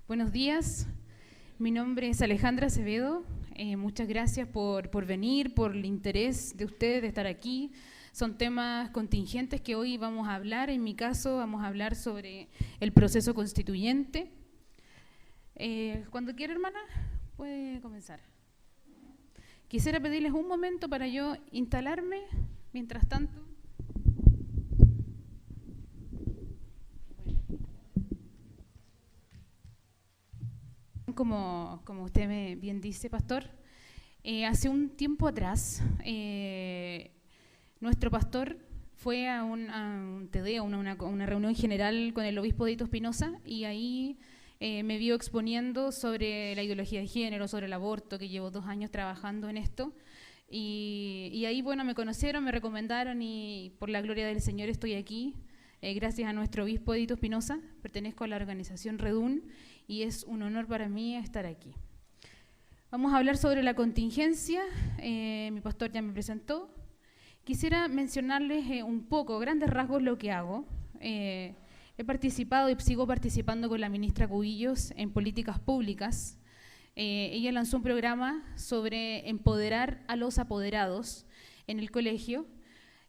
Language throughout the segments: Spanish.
Buenos días, mi nombre es Alejandra Acevedo. Muchas gracias por venir, por el interés de ustedes de estar aquí. Son temas contingentes que hoy vamos a hablar. En mi caso vamos a hablar sobre el proceso constituyente. Cuando quiera, hermana, puede comenzar. Quisiera pedirles un momento para yo instalarme. Mientras tanto, como usted bien dice, pastor, hace un tiempo atrás nuestro pastor fue a un TD, a una reunión general con el obispo Deito Espinosa, y ahí me vio exponiendo sobre la ideología de género, sobre el aborto, que llevo 2 años trabajando en esto. Y ahí, bueno, me conocieron, me recomendaron y por la gloria del Señor estoy aquí, gracias a nuestro obispo Deito Espinosa. Pertenezco a la organización Redún y es un honor para mí estar aquí. Vamos a hablar sobre la contingencia. Mi pastor ya me presentó. Quisiera mencionarles un poco, grandes rasgos, lo que hago. He participado y sigo participando con la ministra Cubillos en políticas públicas. Ella lanzó un programa sobre empoderar a los apoderados en el colegio,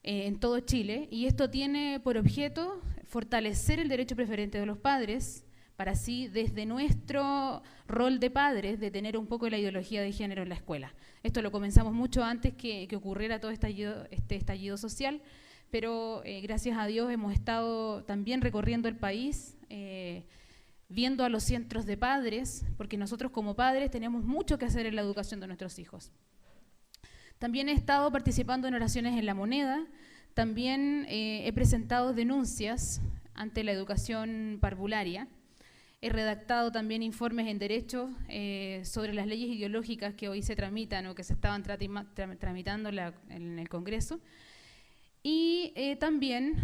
en todo Chile, y esto tiene por objeto fortalecer el derecho preferente de los padres, para así, desde nuestro rol de padres, detener un poco la ideología de género en la escuela. Esto lo comenzamos mucho antes que ocurriera todo este estallido social, pero gracias a Dios hemos estado también recorriendo el país, viendo a los centros de padres, porque nosotros como padres tenemos mucho que hacer en la educación de nuestros hijos. También he estado participando en oraciones en La Moneda, también he presentado denuncias ante la educación parvularia, he redactado también informes en derecho sobre las leyes ideológicas que hoy se tramitan o que se estaban tramitando en el Congreso, y también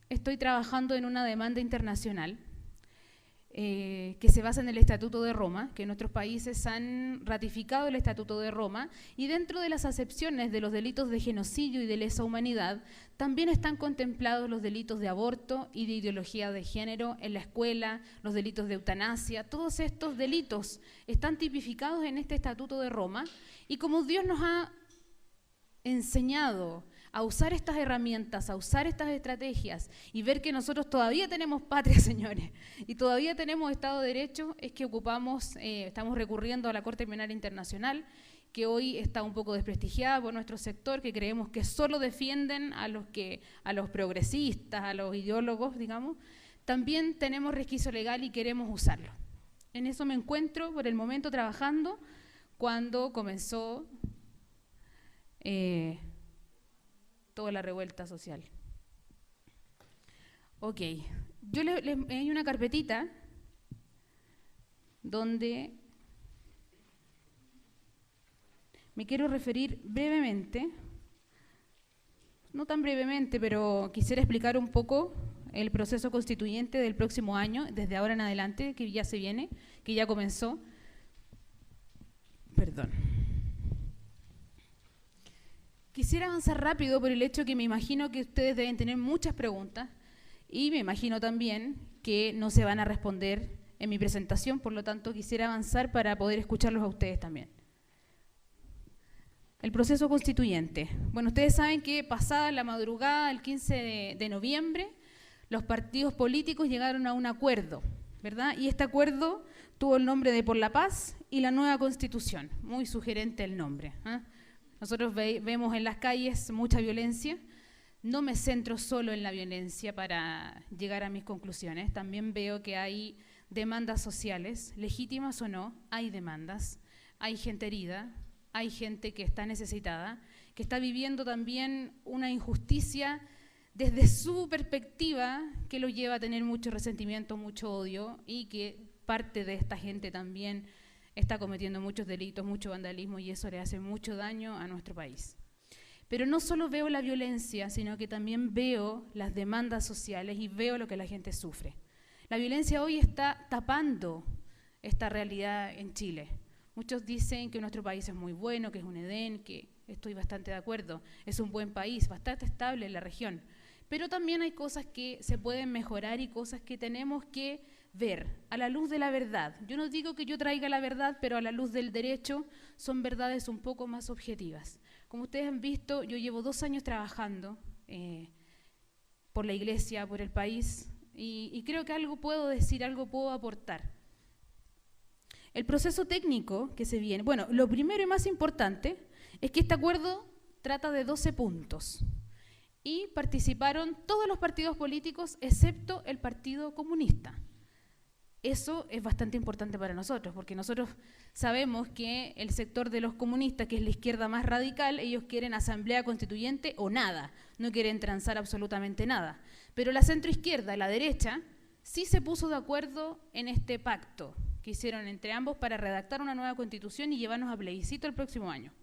estoy trabajando en una demanda internacional que se basa en el Estatuto de Roma, que nuestros países han ratificado el Estatuto de Roma, y dentro de las acepciones de los delitos de genocidio y de lesa humanidad también están contemplados los delitos de aborto y de ideología de género en la escuela, los delitos de eutanasia. Todos estos delitos están tipificados en este Estatuto de Roma, y como Dios nos ha enseñado a usar estas herramientas, a usar estas estrategias y ver que nosotros todavía tenemos patria, señores, y todavía tenemos Estado de Derecho, es que estamos recurriendo a la Corte Penal Internacional, que hoy está un poco desprestigiada por nuestro sector, que creemos que solo defienden a los progresistas, a los ideólogos, digamos. También tenemos resquicio legal y queremos usarlo. En eso me encuentro por el momento trabajando cuando comenzó toda la revuelta social. Ok, yo hay una carpetita donde me quiero referir brevemente, no tan brevemente, pero quisiera explicar un poco el proceso constituyente del próximo año, desde ahora en adelante, que ya se viene, que ya comenzó. Perdón. Quisiera avanzar rápido por el hecho que me imagino que ustedes deben tener muchas preguntas y me imagino también que no se van a responder en mi presentación, por lo tanto quisiera avanzar para poder escucharlos a ustedes también. El proceso constituyente. Bueno, ustedes saben que pasada la madrugada del 15 de noviembre, los partidos políticos llegaron a un acuerdo, ¿verdad? Y este acuerdo tuvo el nombre de Por la Paz y la Nueva Constitución. Muy sugerente el nombre, ¿eh? Nosotros vemos en las calles mucha violencia. No me centro solo en la violencia para llegar a mis conclusiones. También veo que hay demandas sociales, legítimas o no, hay demandas. Hay gente herida, hay gente que está necesitada, que está viviendo también una injusticia desde su perspectiva que lo lleva a tener mucho resentimiento, mucho odio, y que parte de esta gente también está cometiendo muchos delitos, mucho vandalismo, y eso le hace mucho daño a nuestro país. Pero no solo veo la violencia, sino que también veo las demandas sociales y veo lo que la gente sufre. La violencia hoy está tapando esta realidad en Chile. Muchos dicen que nuestro país es muy bueno, que es un Edén, que estoy bastante de acuerdo, es un buen país, bastante estable en la región. Pero también hay cosas que se pueden mejorar y cosas que tenemos que ver a la luz de la verdad. Yo no digo que yo traiga la verdad, pero a la luz del derecho son verdades un poco más objetivas. Como ustedes han visto, yo llevo 2 años trabajando por la Iglesia, por el país, y creo que algo puedo decir, algo puedo aportar. El proceso técnico que se viene, bueno, lo primero y más importante es que este acuerdo trata de 12 puntos y participaron todos los partidos políticos excepto el Partido Comunista. Eso es bastante importante para nosotros, porque nosotros sabemos que el sector de los comunistas, que es la izquierda más radical, ellos quieren asamblea constituyente o nada, no quieren transar absolutamente nada. Pero la centroizquierda, la derecha, sí se puso de acuerdo en este pacto que hicieron entre ambos para redactar una nueva constitución y llevarnos a plebiscito el próximo año.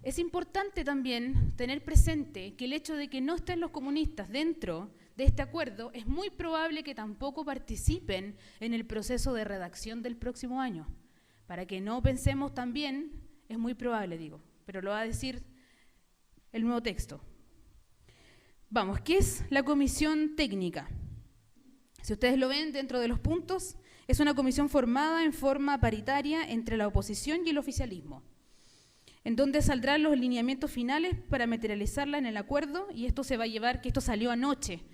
Es importante también tener presente que el hecho de que no estén los comunistas dentro de este acuerdo es muy probable que tampoco participen en el proceso de redacción del próximo año. Para que no pensemos también, es muy probable, digo, pero lo va a decir el nuevo texto. Vamos, ¿qué es la comisión técnica? Si ustedes lo ven dentro de los puntos, es una comisión formada en forma paritaria entre la oposición y el oficialismo, en donde saldrán los lineamientos finales para materializarla en el acuerdo, y esto se va a llevar, que esto salió anoche,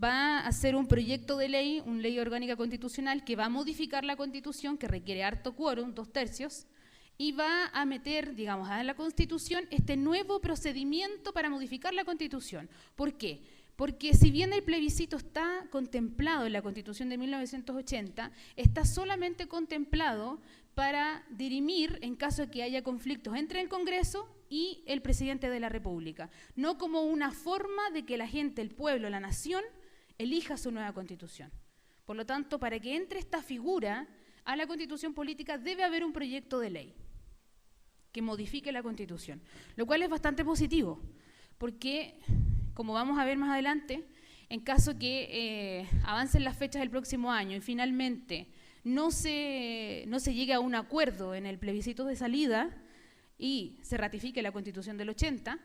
va a ser un proyecto de ley, una ley orgánica constitucional que va a modificar la Constitución, que requiere harto quórum, 2/3, y va a meter, digamos, a la Constitución este nuevo procedimiento para modificar la Constitución. ¿Por qué? Porque si bien el plebiscito está contemplado en la Constitución de 1980, está solamente contemplado para dirimir en caso de que haya conflictos entre el Congreso y el presidente de la República, no como una forma de que la gente, el pueblo, la nación, elija su nueva Constitución. Por lo tanto, para que entre esta figura a la Constitución política debe haber un proyecto de ley que modifique la Constitución, lo cual es bastante positivo, porque, como vamos a ver más adelante, en caso que avancen las fechas del próximo año y finalmente no se llegue a un acuerdo en el plebiscito de salida y se ratifique la Constitución del 80,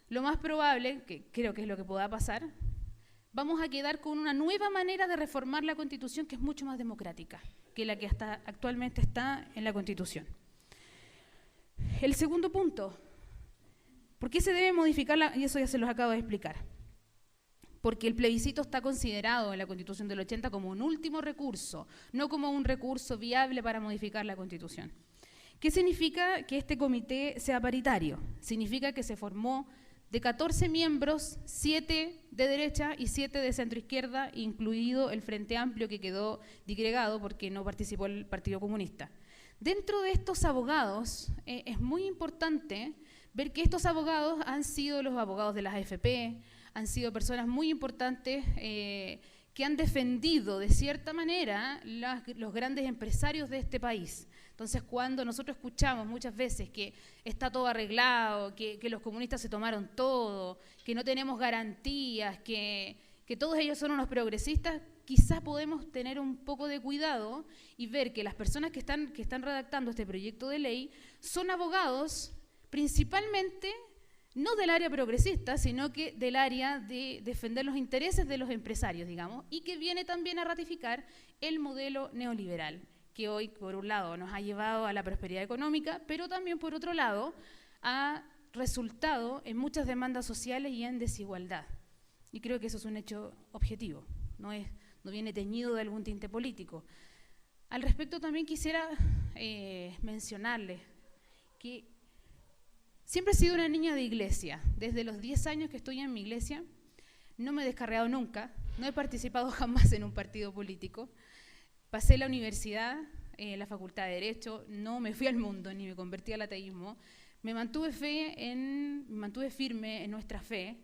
lo más probable, que creo que es lo que pueda pasar, vamos a quedar con una nueva manera de reformar la Constitución que es mucho más democrática que la que hasta actualmente está en la Constitución. El segundo punto, ¿por qué se debe modificar y eso ya se los acabo de explicar? Porque el plebiscito está considerado en la Constitución del 80 como un último recurso, no como un recurso viable para modificar la Constitución. ¿Qué significa que este comité sea paritario? Significa que se formó de 14 miembros, 7 de derecha y 7 de centroizquierda, incluido el Frente Amplio, que quedó disgregado porque no participó el Partido Comunista. Dentro de estos abogados es muy importante ver que estos abogados han sido los abogados de las AFP, han sido personas muy importantes que han defendido de cierta manera los grandes empresarios de este país. Entonces, cuando nosotros escuchamos muchas veces que está todo arreglado, que los comunistas se tomaron todo, que no tenemos garantías, que todos ellos son unos progresistas, quizás podemos tener un poco de cuidado y ver que las personas que están redactando este proyecto de ley son abogados principalmente no del área progresista, sino que del área de defender los intereses de los empresarios, digamos, y que viene también a ratificar el modelo neoliberal, que hoy, por un lado, nos ha llevado a la prosperidad económica, pero también, por otro lado, ha resultado en muchas demandas sociales y en desigualdad. Y creo que eso es un hecho objetivo, no viene teñido de algún tinte político. Al respecto, también quisiera mencionarles que siempre he sido una niña de iglesia. Desde los 10 años que estoy en mi iglesia, no me he descarriado nunca, no he participado jamás en un partido político. Pasé la universidad, la facultad de Derecho, no me fui al mundo ni me convertí al ateísmo. Me mantuve firme en nuestra fe.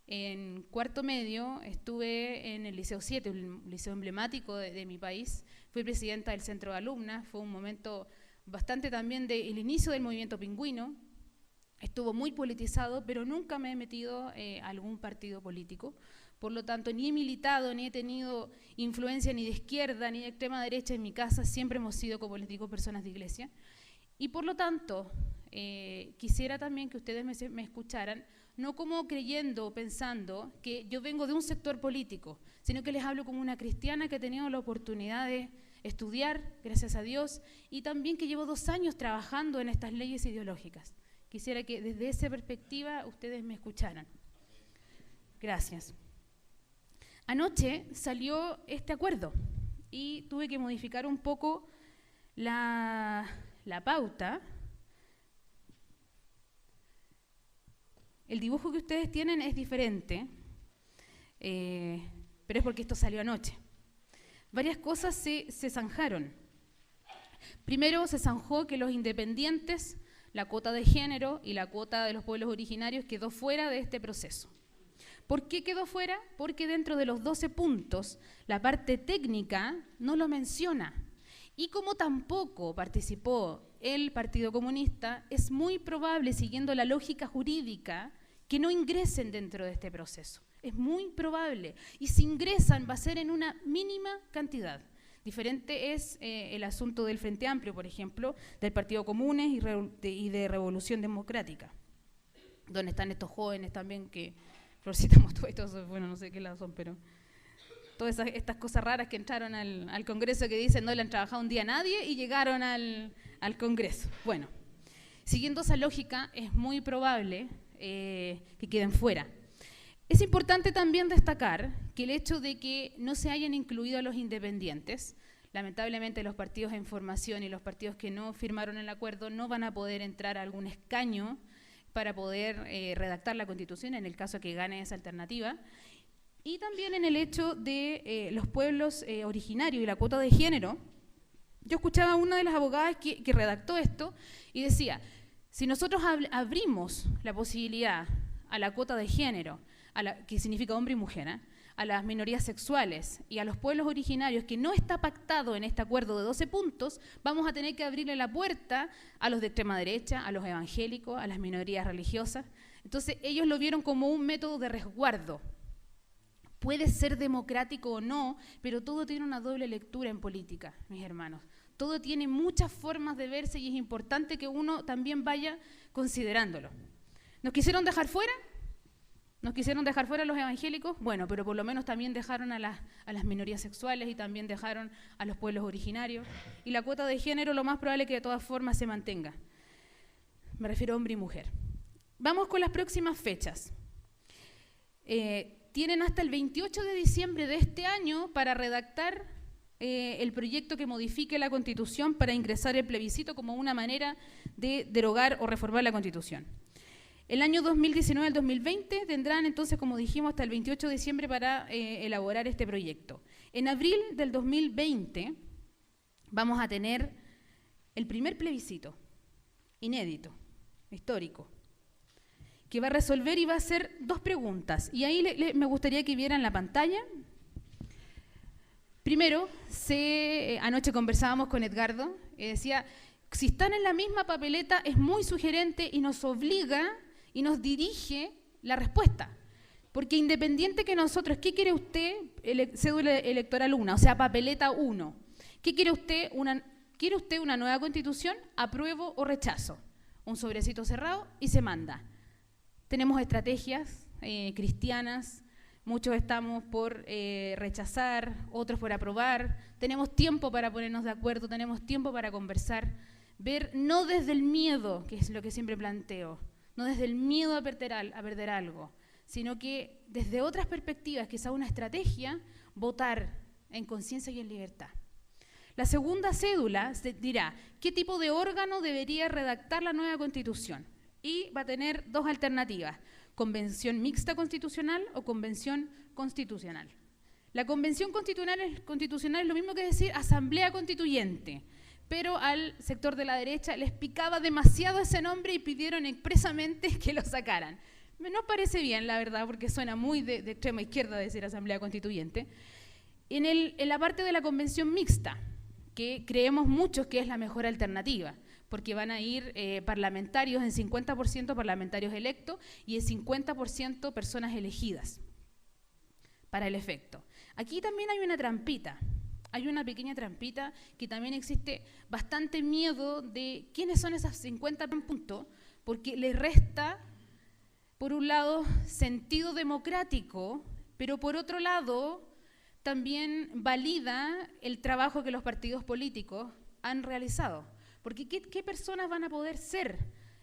En cuarto medio estuve en el Liceo 7, un liceo emblemático de mi país. Fui presidenta del centro de alumnas, fue un momento bastante también del inicio del movimiento pingüino. Estuvo muy politizado, pero nunca me he metido a algún partido político. Por lo tanto, ni he militado, ni he tenido influencia ni de izquierda, ni de extrema derecha en mi casa. Siempre hemos sido, como les digo, personas de iglesia. Y por lo tanto, quisiera también que ustedes me escucharan, no como creyendo o pensando que yo vengo de un sector político, sino que les hablo como una cristiana que ha tenido la oportunidad de estudiar, gracias a Dios, y también que llevo 2 años trabajando en estas leyes ideológicas. Quisiera que desde esa perspectiva ustedes me escucharan. Gracias. Anoche salió este acuerdo y tuve que modificar un poco la pauta. El dibujo que ustedes tienen es diferente, pero es porque esto salió anoche. Varias cosas se zanjaron. Primero se zanjó que los independientes, la cuota de género y la cuota de los pueblos originarios quedó fuera de este proceso. ¿Por qué quedó fuera? Porque dentro de los 12 puntos la parte técnica no lo menciona. Y como tampoco participó el Partido Comunista, es muy probable, siguiendo la lógica jurídica, que no ingresen dentro de este proceso. Es muy probable. Y si ingresan, va a ser en una mínima cantidad. Diferente es el asunto del Frente Amplio, por ejemplo, del Partido Comunes y de Revolución Democrática, donde están estos jóvenes también que, Florcita Mostuetos, bueno, no sé qué lado son, pero todas estas cosas raras que entraron al Congreso que dicen no le han trabajado un día a nadie y llegaron al Congreso. Bueno, siguiendo esa lógica, es muy probable que queden fuera. Es importante también destacar que el hecho de que no se hayan incluido a los independientes, lamentablemente los partidos en formación y los partidos que no firmaron el acuerdo no van a poder entrar a algún escaño para poder redactar la Constitución en el caso que gane esa alternativa, y también en el hecho de los pueblos originarios y la cuota de género. Yo escuchaba a una de las abogadas que redactó esto y decía, si nosotros abrimos la posibilidad a la cuota de género, que significa hombre y mujer, a las minorías sexuales y a los pueblos originarios, que no está pactado en este acuerdo de 12 puntos, vamos a tener que abrirle la puerta a los de extrema derecha, a los evangélicos, a las minorías religiosas. Entonces ellos lo vieron como un método de resguardo. Puede ser democrático o no, pero todo tiene una doble lectura en política, mis hermanos. Todo tiene muchas formas de verse y es importante que uno también vaya considerándolo. ¿Nos quisieron dejar fuera? ¿Nos quisieron dejar fuera los evangélicos? Bueno, pero por lo menos también dejaron a las minorías sexuales y también dejaron a los pueblos originarios. Y la cuota de género lo más probable es que de todas formas se mantenga. Me refiero a hombre y mujer. Vamos con las próximas fechas. Tienen hasta el 28 de diciembre de este año para redactar el proyecto que modifique la Constitución para ingresar el plebiscito como una manera de derogar o reformar la Constitución. El año 2019 al 2020 tendrán entonces, como dijimos, hasta el 28 de diciembre para elaborar este proyecto. En abril del 2020 vamos a tener el primer plebiscito, inédito, histórico, que va a resolver y va a hacer 2 preguntas. Y ahí me gustaría que vieran la pantalla. Primero, anoche conversábamos con Edgardo, decía, si están en la misma papeleta es muy sugerente y nos obliga y nos dirige la respuesta. Porque independiente que nosotros, ¿qué quiere usted? Cédula electoral 1, o sea, papeleta 1. ¿Qué quiere usted? ¿Quiere usted una nueva Constitución? ¿Apruebo o rechazo? Un sobrecito cerrado y se manda. Tenemos estrategias cristianas, muchos estamos por rechazar, otros por aprobar, tenemos tiempo para ponernos de acuerdo, tenemos tiempo para conversar, ver no desde el miedo, que es lo que siempre planteo, no desde el miedo a perder algo, sino que desde otras perspectivas, quizá una estrategia, votar en conciencia y en libertad. La segunda cédula dirá qué tipo de órgano debería redactar la nueva Constitución y va a tener 2 alternativas, convención mixta constitucional o convención constitucional. La convención constitucional es lo mismo que decir asamblea constituyente, pero al sector de la derecha les picaba demasiado ese nombre y pidieron expresamente que lo sacaran. No parece bien, la verdad, porque suena muy de extrema izquierda decir asamblea constituyente. En la parte de la convención mixta, que creemos muchos que es la mejor alternativa, porque van a ir parlamentarios, en 50% parlamentarios electos y en 50% personas elegidas para el efecto. Aquí también hay una trampita, hay una pequeña trampita que también existe bastante miedo de quiénes son esas 50 puntos, porque les resta por un lado, sentido democrático, pero por otro lado, también valida el trabajo que los partidos políticos han realizado. Porque ¿qué personas van a poder ser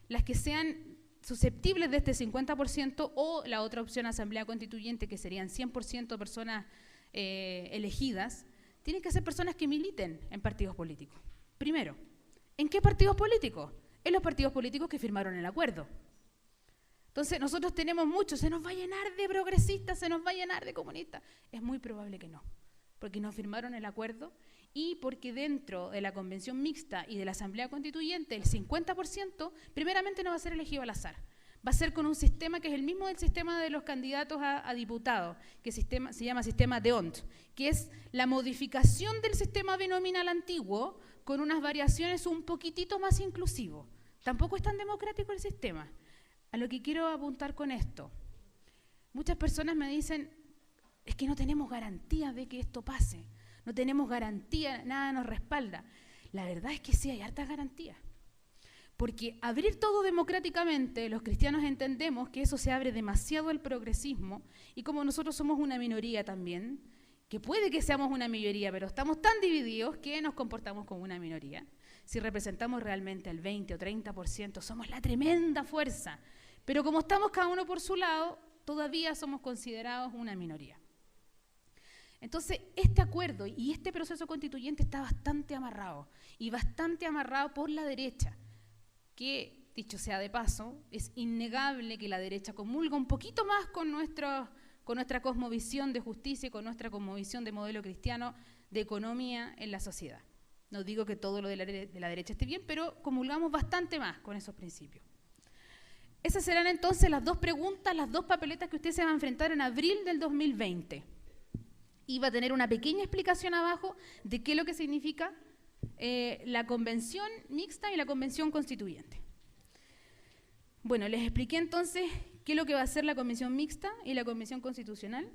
las que sean susceptibles de este 50% o la otra opción, asamblea constituyente, que serían 100% personas elegidas? Tienen que ser personas que militen en partidos políticos. Primero, ¿en qué partidos políticos? En los partidos políticos que firmaron el acuerdo. Entonces, nosotros tenemos muchos, se nos va a llenar de progresistas, se nos va a llenar de comunistas. Es muy probable que no, porque no firmaron el acuerdo y porque dentro de la convención mixta y de la asamblea constituyente, el 50% primeramente no va a ser elegido al azar. Va a ser con un sistema que es el mismo del sistema de los candidatos a diputados, que se llama sistema D'Hondt, que es la modificación del sistema binominal antiguo con unas variaciones un poquitito más inclusivo. Tampoco es tan democrático el sistema. A lo que quiero apuntar con esto, muchas personas me dicen, es que no tenemos garantía de que esto pase, no tenemos garantía, nada nos respalda. La verdad es que sí hay hartas garantías. Porque abrir todo democráticamente, los cristianos entendemos que eso se abre demasiado al progresismo, y como nosotros somos una minoría también, que puede que seamos una mayoría, pero estamos tan divididos que nos comportamos como una minoría. Si representamos realmente el 20 o 30%, somos la tremenda fuerza, pero como estamos cada uno por su lado, todavía somos considerados una minoría. Entonces, este acuerdo y este proceso constituyente está bastante amarrado, y bastante amarrado por la derecha, que, dicho sea de paso, es innegable que la derecha comulga un poquito más con nuestra cosmovisión de justicia y con nuestra cosmovisión de modelo cristiano de economía en la sociedad. No digo que todo lo de la derecha esté bien, pero comulgamos bastante más con esos principios. Esas serán entonces las dos preguntas, las dos papeletas que usted se va a enfrentar en abril del 2020. Y va a tener una pequeña explicación abajo de qué es lo que significa la convención mixta y la convención constituyente. Bueno, les expliqué entonces qué es lo que va a hacer la convención mixta y la convención constitucional.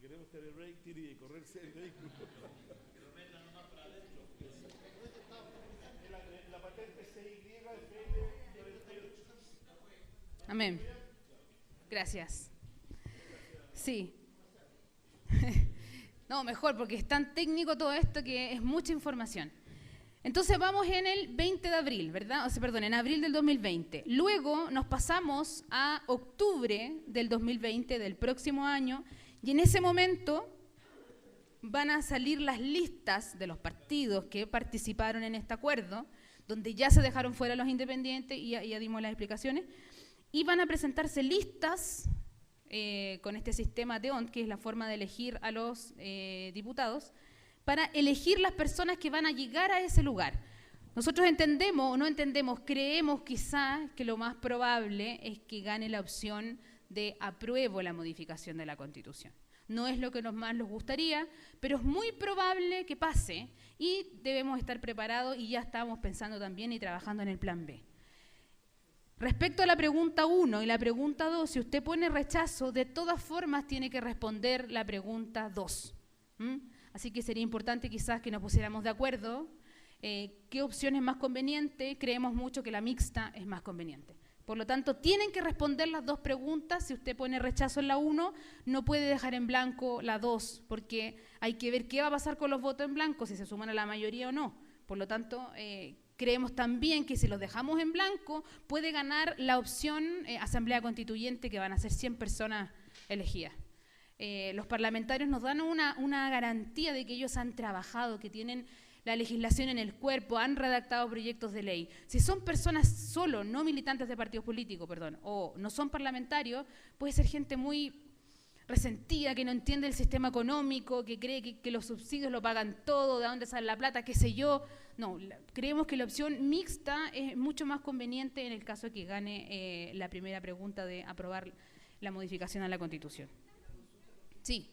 Queremos que el rey tire y correrse el vehículo. La patente CY-FL48. Amén. Gracias. Sí. No, mejor, porque es tan técnico todo esto que es mucha información. Entonces vamos en el 20 de abril, ¿verdad? O sea, perdón, en abril del 2020. Luego nos pasamos a octubre del 2020, del próximo año, y en ese momento van a salir las listas de los partidos que participaron en este acuerdo, donde ya se dejaron fuera los independientes, y ya dimos las explicaciones, y van a presentarse listas con este sistema D'Hondt, que es la forma de elegir a los diputados, para elegir las personas que van a llegar a ese lugar. Nosotros entendemos o no entendemos, creemos quizás que lo más probable es que gane la opción de apruebo la modificación de la Constitución. No es lo que más nos gustaría, pero es muy probable que pase y debemos estar preparados, y ya estamos pensando también y trabajando en el plan B. Respecto a la pregunta 1 y la pregunta 2, si usted pone rechazo, de todas formas tiene que responder la pregunta 2. Así que sería importante quizás que nos pusiéramos de acuerdo qué opción es más conveniente. Creemos mucho que la mixta es más conveniente. Por lo tanto, tienen que responder las dos preguntas. Si usted pone rechazo en la 1, no puede dejar en blanco la 2, porque hay que ver qué va a pasar con los votos en blanco, si se suman a la mayoría o no. Por lo tanto, creemos también que si los dejamos en blanco, puede ganar la opción asamblea constituyente, que van a ser 100 personas elegidas. Los parlamentarios nos dan una garantía de que ellos han trabajado, que tienen la legislación en el cuerpo, han redactado proyectos de ley. Si son personas solo, no militantes de partidos políticos, o no son parlamentarios, puede ser gente muy resentida, que no entiende el sistema económico, que cree que los subsidios lo pagan todo, de dónde sale la plata, qué sé yo. No, creemos que la opción mixta es mucho más conveniente en el caso de que gane la primera pregunta de aprobar la modificación a la Constitución. Sí.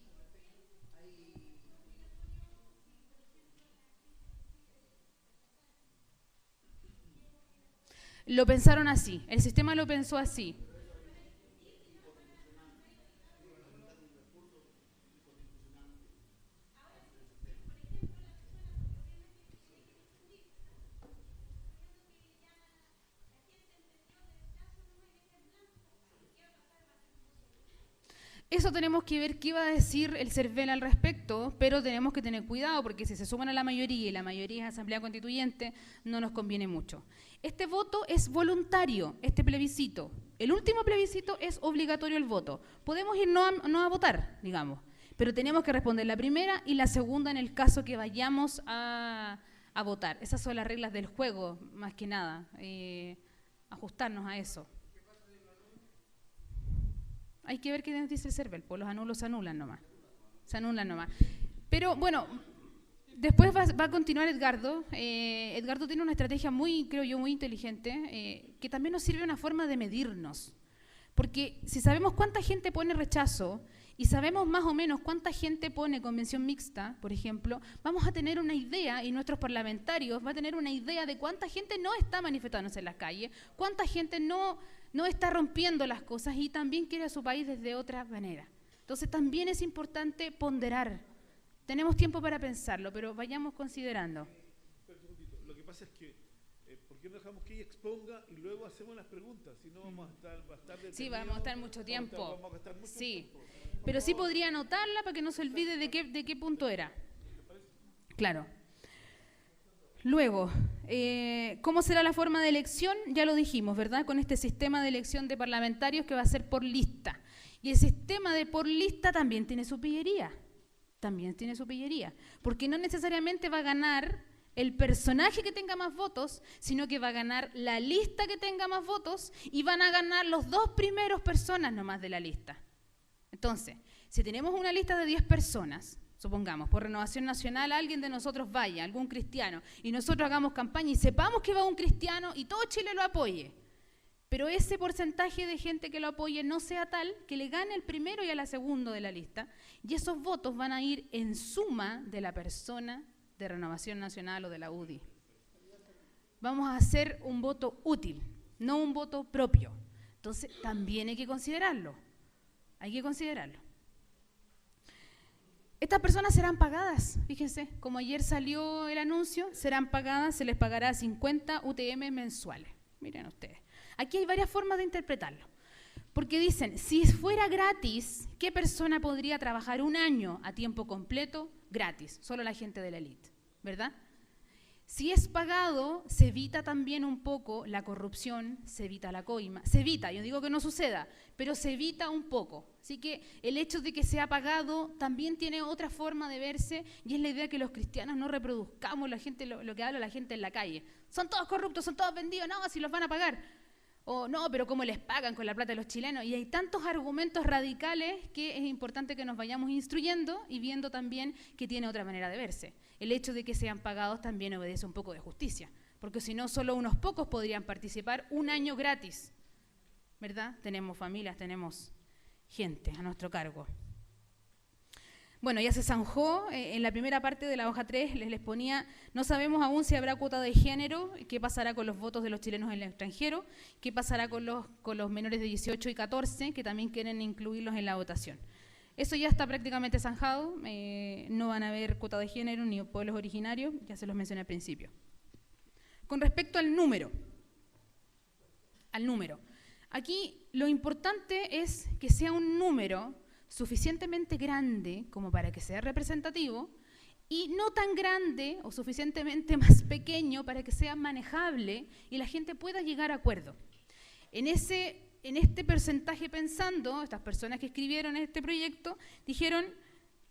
Lo pensaron así, el sistema lo pensó así. Eso tenemos que ver qué va a decir el CERVEL al respecto, pero tenemos que tener cuidado porque si se suman a la mayoría y la mayoría es Asamblea Constituyente, no nos conviene mucho. Este voto es voluntario, este plebiscito. El último plebiscito es obligatorio el voto. Podemos ir no a votar, digamos, pero tenemos que responder la primera y la segunda en el caso que vayamos a votar. Esas son las reglas del juego, más que nada, ajustarnos a eso. Hay que ver qué nos dice el CERVEL, pues los anulos se anulan nomás. Se anulan nomás. Pero bueno, después va a continuar Edgardo. Edgardo tiene una estrategia muy, creo yo, muy inteligente, que también nos sirve una forma de medirnos. Porque si sabemos cuánta gente pone rechazo y sabemos más o menos cuánta gente pone convención mixta, por ejemplo, vamos a tener una idea, y nuestros parlamentarios van a tener una idea de cuánta gente no está manifestándose en las calles, cuánta gente no está rompiendo las cosas y también quiere a su país desde otra manera. Entonces también es importante ponderar. Tenemos tiempo para pensarlo, pero vayamos considerando. Lo que pasa es que, ¿por qué no dejamos que ella exponga y luego hacemos las preguntas? Si no vamos a estar sí, vamos a estar mucho tiempo. Vamos a gastar mucho sí, tiempo. Pero sí podría anotarla para que no se olvide de qué punto era. Claro. Luego, ¿cómo será la forma de elección? Ya lo dijimos, ¿verdad? Con este sistema de elección de parlamentarios que va a ser por lista. Y el sistema de por lista también tiene su pillería. También tiene su pillería. Porque no necesariamente va a ganar el personaje que tenga más votos, sino que va a ganar la lista que tenga más votos y van a ganar los dos primeros personas nomás de la lista. Entonces, si tenemos una lista de 10 personas, supongamos, por Renovación Nacional alguien de nosotros vaya, algún cristiano, y nosotros hagamos campaña y sepamos que va un cristiano y todo Chile lo apoye, pero ese porcentaje de gente que lo apoye no sea tal que le gane al primero y a la segunda de la lista, y esos votos van a ir en suma de la persona de Renovación Nacional o de la UDI. Vamos a hacer un voto útil, no un voto propio. Entonces, también hay que considerarlo. Hay que considerarlo. Estas personas serán pagadas, fíjense, como ayer salió el anuncio, serán pagadas, se les pagará 50 UTM mensuales. Miren ustedes, aquí hay varias formas de interpretarlo, porque dicen, si fuera gratis, ¿qué persona podría trabajar un año a tiempo completo gratis? Solo la gente de la élite, ¿verdad? Si es pagado, se evita también un poco la corrupción, se evita la coima, se evita, yo digo que no suceda, pero se evita un poco. Así que el hecho de que sea pagado también tiene otra forma de verse y es la idea que los cristianos no reproduzcamos lo que habla la gente en la calle. Son todos corruptos, son todos vendidos, no, si los van a pagar. O no, pero ¿cómo les pagan con la plata de los chilenos? Y hay tantos argumentos radicales que es importante que nos vayamos instruyendo y viendo también que tiene otra manera de verse. El hecho de que sean pagados también obedece un poco de justicia, porque si no, solo unos pocos podrían participar un año gratis, ¿verdad? Tenemos familias, tenemos gente a nuestro cargo. Bueno, ya se zanjó, en la primera parte de la hoja 3 les ponía, no sabemos aún si habrá cuota de género, qué pasará con los votos de los chilenos en el extranjero, qué pasará con los menores de 18 y 14, que también quieren incluirlos en la votación. Eso ya está prácticamente zanjado, no van a haber cuota de género ni pueblos originarios, ya se los mencioné al principio. Con respecto al número, aquí lo importante es que sea un número suficientemente grande como para que sea representativo y no tan grande o suficientemente más pequeño para que sea manejable y la gente pueda llegar a acuerdo. En este porcentaje pensando, estas personas que escribieron este proyecto dijeron,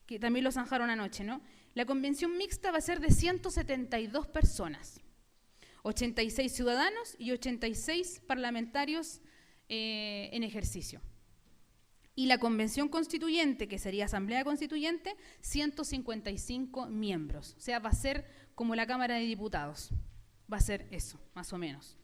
que también lo zanjaron anoche, ¿no? La convención mixta va a ser de 172 personas, 86 ciudadanos y 86 parlamentarios en ejercicio. Y la convención constituyente, que sería asamblea constituyente, 155 miembros. O sea, va a ser como la Cámara de Diputados. Va a ser eso, más o menos.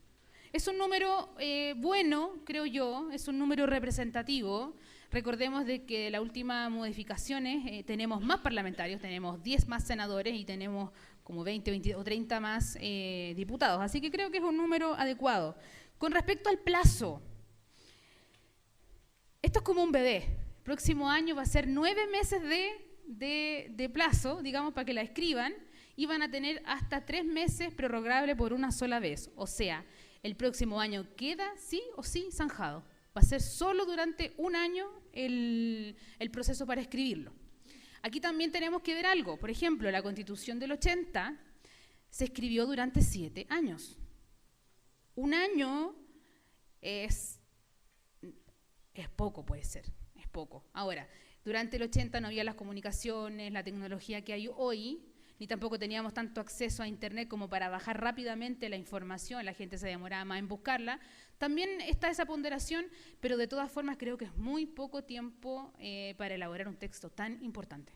Es un número bueno, creo yo, es un número representativo. Recordemos de que las últimas modificaciones tenemos más parlamentarios, tenemos 10 más senadores y tenemos como 20 o 30 más diputados. Así que creo que es un número adecuado. Con respecto al plazo, esto es como un bebé. El próximo año va a ser 9 meses de plazo, digamos, para que la escriban, y van a tener hasta 3 meses prorrogable por una sola vez. O sea, el próximo año queda sí o sí zanjado. Va a ser solo durante un año el proceso para escribirlo. Aquí también tenemos que ver algo. Por ejemplo, la Constitución del 80 se escribió durante 7 años. Un año es poco, puede ser, es poco. Ahora, durante el 80 no había las comunicaciones, la tecnología que hay hoy, ni tampoco teníamos tanto acceso a internet como para bajar rápidamente la información, la gente se demoraba más en buscarla. También está esa ponderación, pero de todas formas creo que es muy poco tiempo para elaborar un texto tan importante.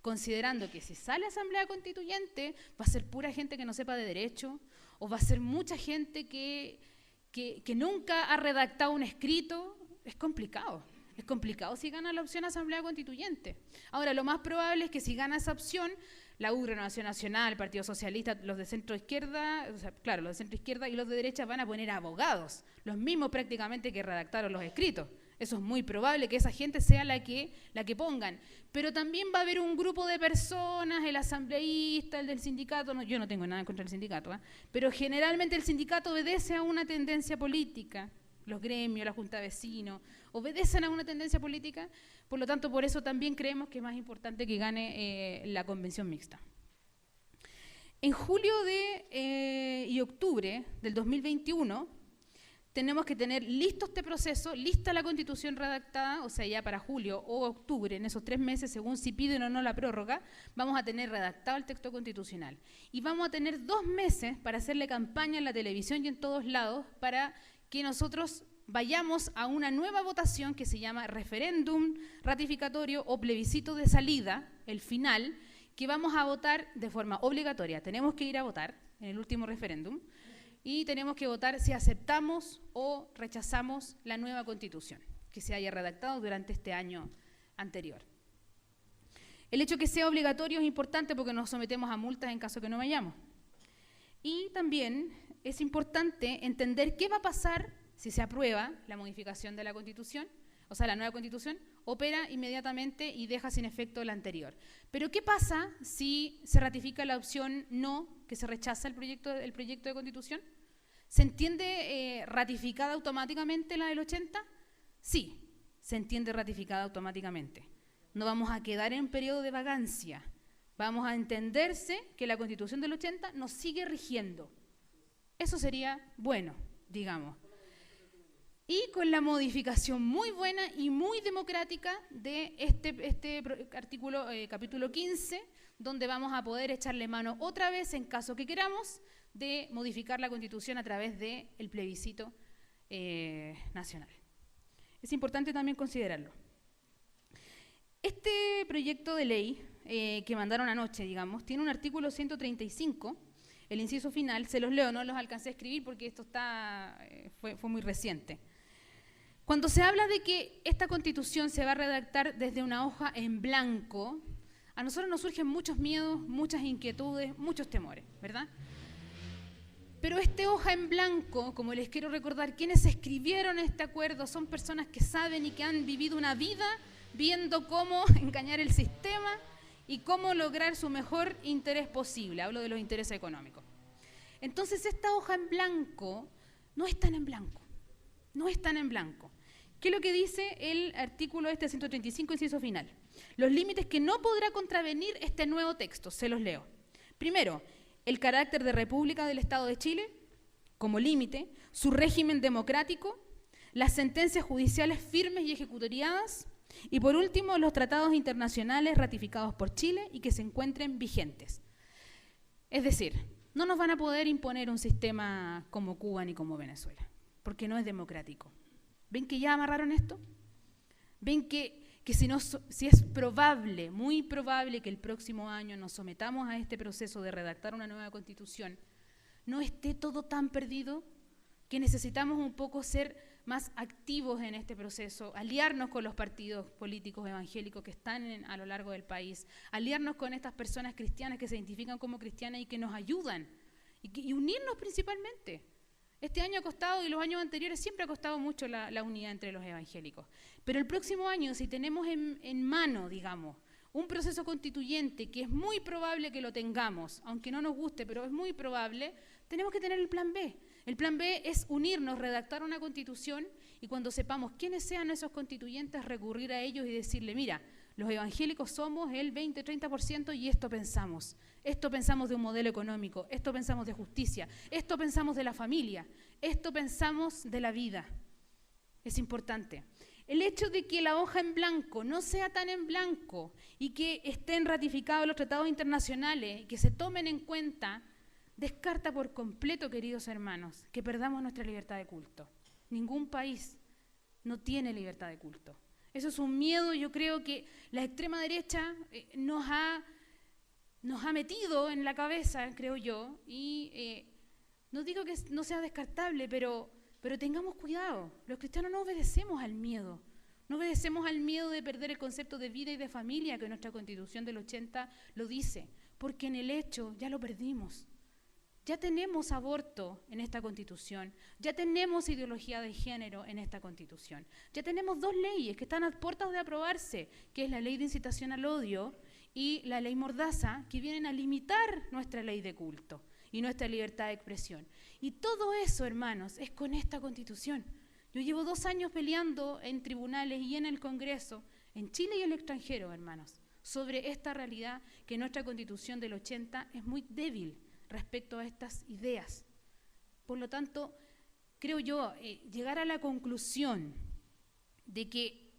Considerando que si sale Asamblea Constituyente va a ser pura gente que no sepa de derecho, o va a ser mucha gente que nunca ha redactado un escrito. Es complicado. Es complicado si gana la opción Asamblea Constituyente. Ahora, lo más probable es que si gana esa opción, la U, Renovación Nacional, el Partido Socialista, los de centro izquierda, o sea, claro, los de centro izquierda y los de derecha van a poner abogados, los mismos prácticamente que redactaron los escritos. Eso es muy probable que esa gente sea la que pongan. Pero también va a haber un grupo de personas, el asambleísta, el del sindicato, no, yo no tengo nada contra el sindicato, pero generalmente el sindicato obedece a una tendencia política. Los gremios, la junta de vecinos, obedecen a una tendencia política, por lo tanto, por eso también creemos que es más importante que gane la convención mixta. En julio y octubre del 2021, tenemos que tener listo este proceso, lista la Constitución redactada, o sea, ya para julio o octubre, en esos 3 meses, según si piden o no la prórroga, vamos a tener redactado el texto constitucional. Y vamos a tener 2 meses para hacerle campaña en la televisión y en todos lados para que nosotros vayamos a una nueva votación que se llama referéndum ratificatorio o plebiscito de salida, el final, que vamos a votar de forma obligatoria. Tenemos que ir a votar en el último referéndum y tenemos que votar si aceptamos o rechazamos la nueva Constitución que se haya redactado durante este año anterior. El hecho que sea obligatorio es importante porque nos sometemos a multas en caso que no vayamos. Y también es importante entender qué va a pasar si se aprueba la modificación de la Constitución, o sea, la nueva Constitución, opera inmediatamente y deja sin efecto la anterior. Pero ¿qué pasa si se ratifica la opción no, que se rechaza el proyecto de Constitución? ¿Se entiende ratificada automáticamente la del 80? Sí, se entiende ratificada automáticamente. No vamos a quedar en periodo de vagancia. Vamos a entenderse que la Constitución del 80 nos sigue rigiendo. Eso sería bueno, digamos. Y con la modificación muy buena y muy democrática de este artículo, capítulo 15, donde vamos a poder echarle mano otra vez, en caso que queramos, de modificar la Constitución a través del plebiscito nacional. Es importante también considerarlo. Este proyecto de ley que mandaron anoche, digamos, tiene un artículo 135, el inciso final, se los leo, no los alcancé a escribir porque esto fue muy reciente. Cuando se habla de que esta Constitución se va a redactar desde una hoja en blanco, a nosotros nos surgen muchos miedos, muchas inquietudes, muchos temores, ¿verdad? Pero esta hoja en blanco, como les quiero recordar, quienes escribieron este acuerdo son personas que saben y que han vivido una vida viendo cómo engañar el sistema y cómo lograr su mejor interés posible. Hablo de los intereses económicos. Entonces, esta hoja en blanco no es tan en blanco. No es tan en blanco. ¿Qué es lo que dice el artículo 135, inciso final? Los límites que no podrá contravenir este nuevo texto, se los leo. Primero, el carácter de República del Estado de Chile como límite, su régimen democrático, las sentencias judiciales firmes y ejecutoriadas, y por último, los tratados internacionales ratificados por Chile y que se encuentren vigentes. Es decir, no nos van a poder imponer un sistema como Cuba ni como Venezuela, porque no es democrático. ¿Ven que ya amarraron esto? ¿Ven que si es probable, muy probable que el próximo año nos sometamos a este proceso de redactar una nueva Constitución, no esté todo tan perdido, que necesitamos un poco ser más activos en este proceso, aliarnos con los partidos políticos evangélicos que están a lo largo del país, aliarnos con estas personas cristianas que se identifican como cristianas y que nos ayudan, y unirnos principalmente. Este año ha costado, y los años anteriores siempre ha costado mucho la unidad entre los evangélicos. Pero el próximo año, si tenemos en mano, digamos, un proceso constituyente que es muy probable que lo tengamos, aunque no nos guste, pero es muy probable, tenemos que tener el plan B. El plan B es unirnos, redactar una constitución y cuando sepamos quiénes sean esos constituyentes, recurrir a ellos y decirle, mira, los evangélicos somos el 20-30% y esto pensamos. Esto pensamos de un modelo económico, esto pensamos de justicia, esto pensamos de la familia, esto pensamos de la vida. Es importante. El hecho de que la hoja en blanco no sea tan en blanco y que estén ratificados los tratados internacionales y que se tomen en cuenta, descarta por completo, queridos hermanos, que perdamos nuestra libertad de culto. Ningún país no tiene libertad de culto. Eso es un miedo, yo creo que la extrema derecha nos ha metido en la cabeza, creo yo, y no digo que no sea descartable, pero tengamos cuidado. Los cristianos no obedecemos al miedo. No obedecemos al miedo de perder el concepto de vida y de familia que nuestra Constitución del 80 lo dice, porque en el hecho ya lo perdimos. Ya tenemos aborto en esta Constitución, ya tenemos ideología de género en esta Constitución, ya tenemos dos leyes que están a puertas de aprobarse, que es la ley de incitación al odio y la ley Mordaza, que vienen a limitar nuestra ley de culto y nuestra libertad de expresión. Y todo eso, hermanos, es con esta Constitución. Yo llevo 2 años peleando en tribunales y en el Congreso, en Chile y en el extranjero, hermanos, sobre esta realidad que nuestra Constitución del 80 es muy débil respecto a estas ideas. Por lo tanto, creo yo, llegar a la conclusión de que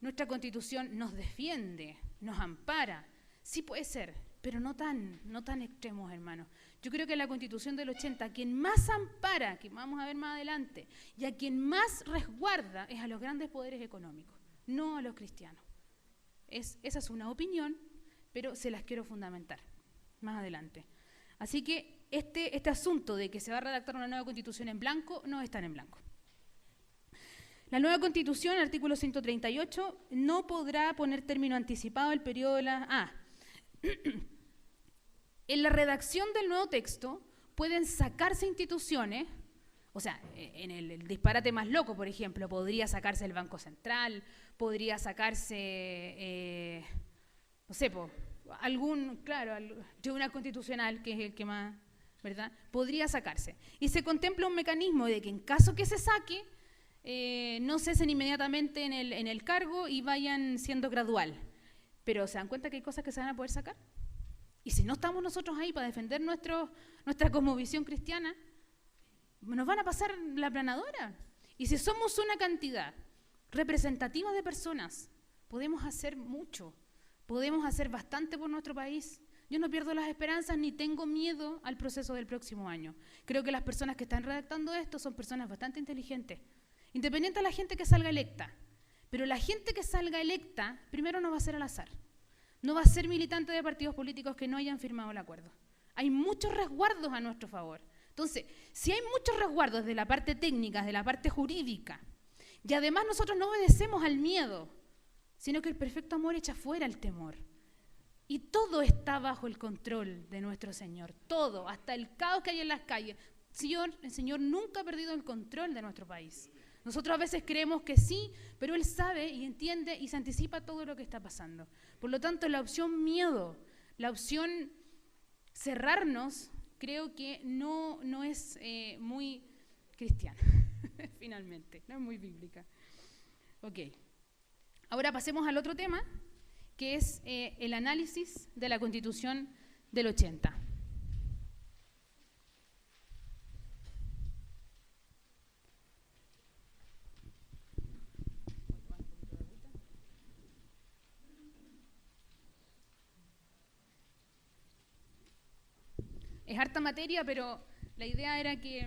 nuestra Constitución nos defiende, nos ampara, sí puede ser, pero no tan extremos, hermanos. Yo creo que la Constitución del 80, a quien más ampara, que vamos a ver más adelante, y a quien más resguarda es a los grandes poderes económicos, no a los cristianos. Esa es una opinión, pero se las quiero fundamentar más adelante. Así que este asunto de que se va a redactar una nueva Constitución en blanco no es tan en blanco. La nueva Constitución, artículo 138, no podrá poner término anticipado el periodo de la... En la redacción del nuevo texto pueden sacarse instituciones, o sea, en el disparate más loco, por ejemplo, podría sacarse el Banco Central, podría sacarse, no sé, Tribunal Constitucional, que es el que más, ¿verdad? Podría sacarse. Y se contempla un mecanismo de que en caso que se saque, no cesen inmediatamente en el cargo y vayan siendo gradual. Pero ¿se dan cuenta que hay cosas que se van a poder sacar? Y si no estamos nosotros ahí para defender nuestra cosmovisión cristiana, nos van a pasar la aplanadora. Y si somos una cantidad representativa de personas, podemos hacer mucho, podemos hacer bastante por nuestro país. Yo no pierdo las esperanzas ni tengo miedo al proceso del próximo año. Creo que las personas que están redactando esto son personas bastante inteligentes, independiente de la gente que salga electa. Pero la gente que salga electa, primero no va a ser al azar. No va a ser militante de partidos políticos que no hayan firmado el acuerdo. Hay muchos resguardos a nuestro favor. Entonces, si hay muchos resguardos de la parte técnica, de la parte jurídica, y además nosotros no obedecemos al miedo, sino que el perfecto amor echa fuera el temor. Y todo está bajo el control de nuestro Señor. Todo, hasta el caos que hay en las calles. El Señor nunca ha perdido el control de nuestro país. Nosotros a veces creemos que sí, pero Él sabe y entiende y se anticipa todo lo que está pasando. Por lo tanto, la opción miedo, la opción cerrarnos, creo que no es muy cristiana, finalmente, no es muy bíblica. Ok, ahora pasemos al otro tema, que es el análisis de la Constitución del 80. Es harta materia, pero la idea era que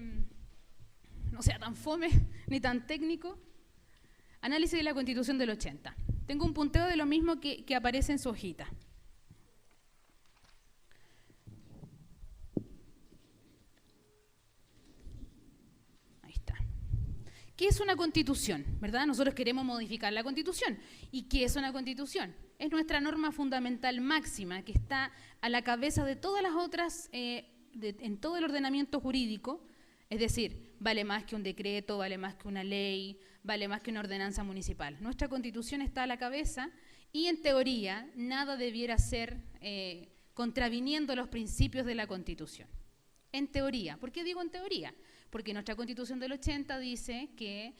no sea tan fome ni tan técnico. Análisis de la Constitución del 80. Tengo un punteo de lo mismo que aparece en su hojita. Ahí está. ¿Qué es una constitución? ¿Verdad? Nosotros queremos modificar la Constitución. ¿Y qué es una constitución? Es nuestra norma fundamental máxima que está a la cabeza de todas las otras, en todo el ordenamiento jurídico, es decir, vale más que un decreto, vale más que una ley, vale más que una ordenanza municipal. Nuestra Constitución está a la cabeza y en teoría nada debiera ser contraviniendo los principios de la Constitución. En teoría. ¿Por qué digo en teoría? Porque nuestra Constitución del 80 dice que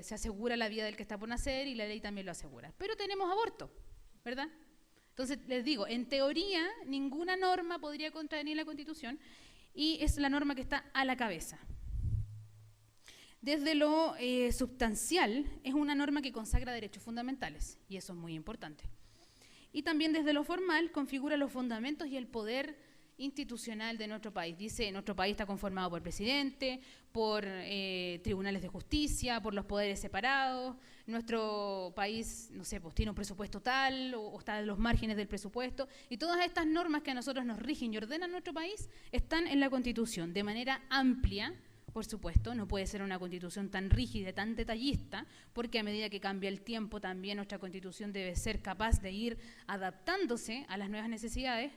se asegura la vida del que está por nacer y la ley también lo asegura. Pero tenemos aborto, ¿verdad? Entonces, les digo, en teoría ninguna norma podría contravenir la Constitución y es la norma que está a la cabeza. Desde lo sustancial, es una norma que consagra derechos fundamentales, y eso es muy importante. Y también desde lo formal, configura los fundamentos y el poder institucional de nuestro país. Dice, nuestro país está conformado por presidente, por tribunales de justicia, por los poderes separados. Nuestro país, no sé, pues tiene un presupuesto tal o está en los márgenes del presupuesto. Y todas estas normas que a nosotros nos rigen y ordenan nuestro país están en la Constitución de manera amplia. Por supuesto, no puede ser una Constitución tan rígida, tan detallista, porque a medida que cambia el tiempo también nuestra Constitución debe ser capaz de ir adaptándose a las nuevas necesidades.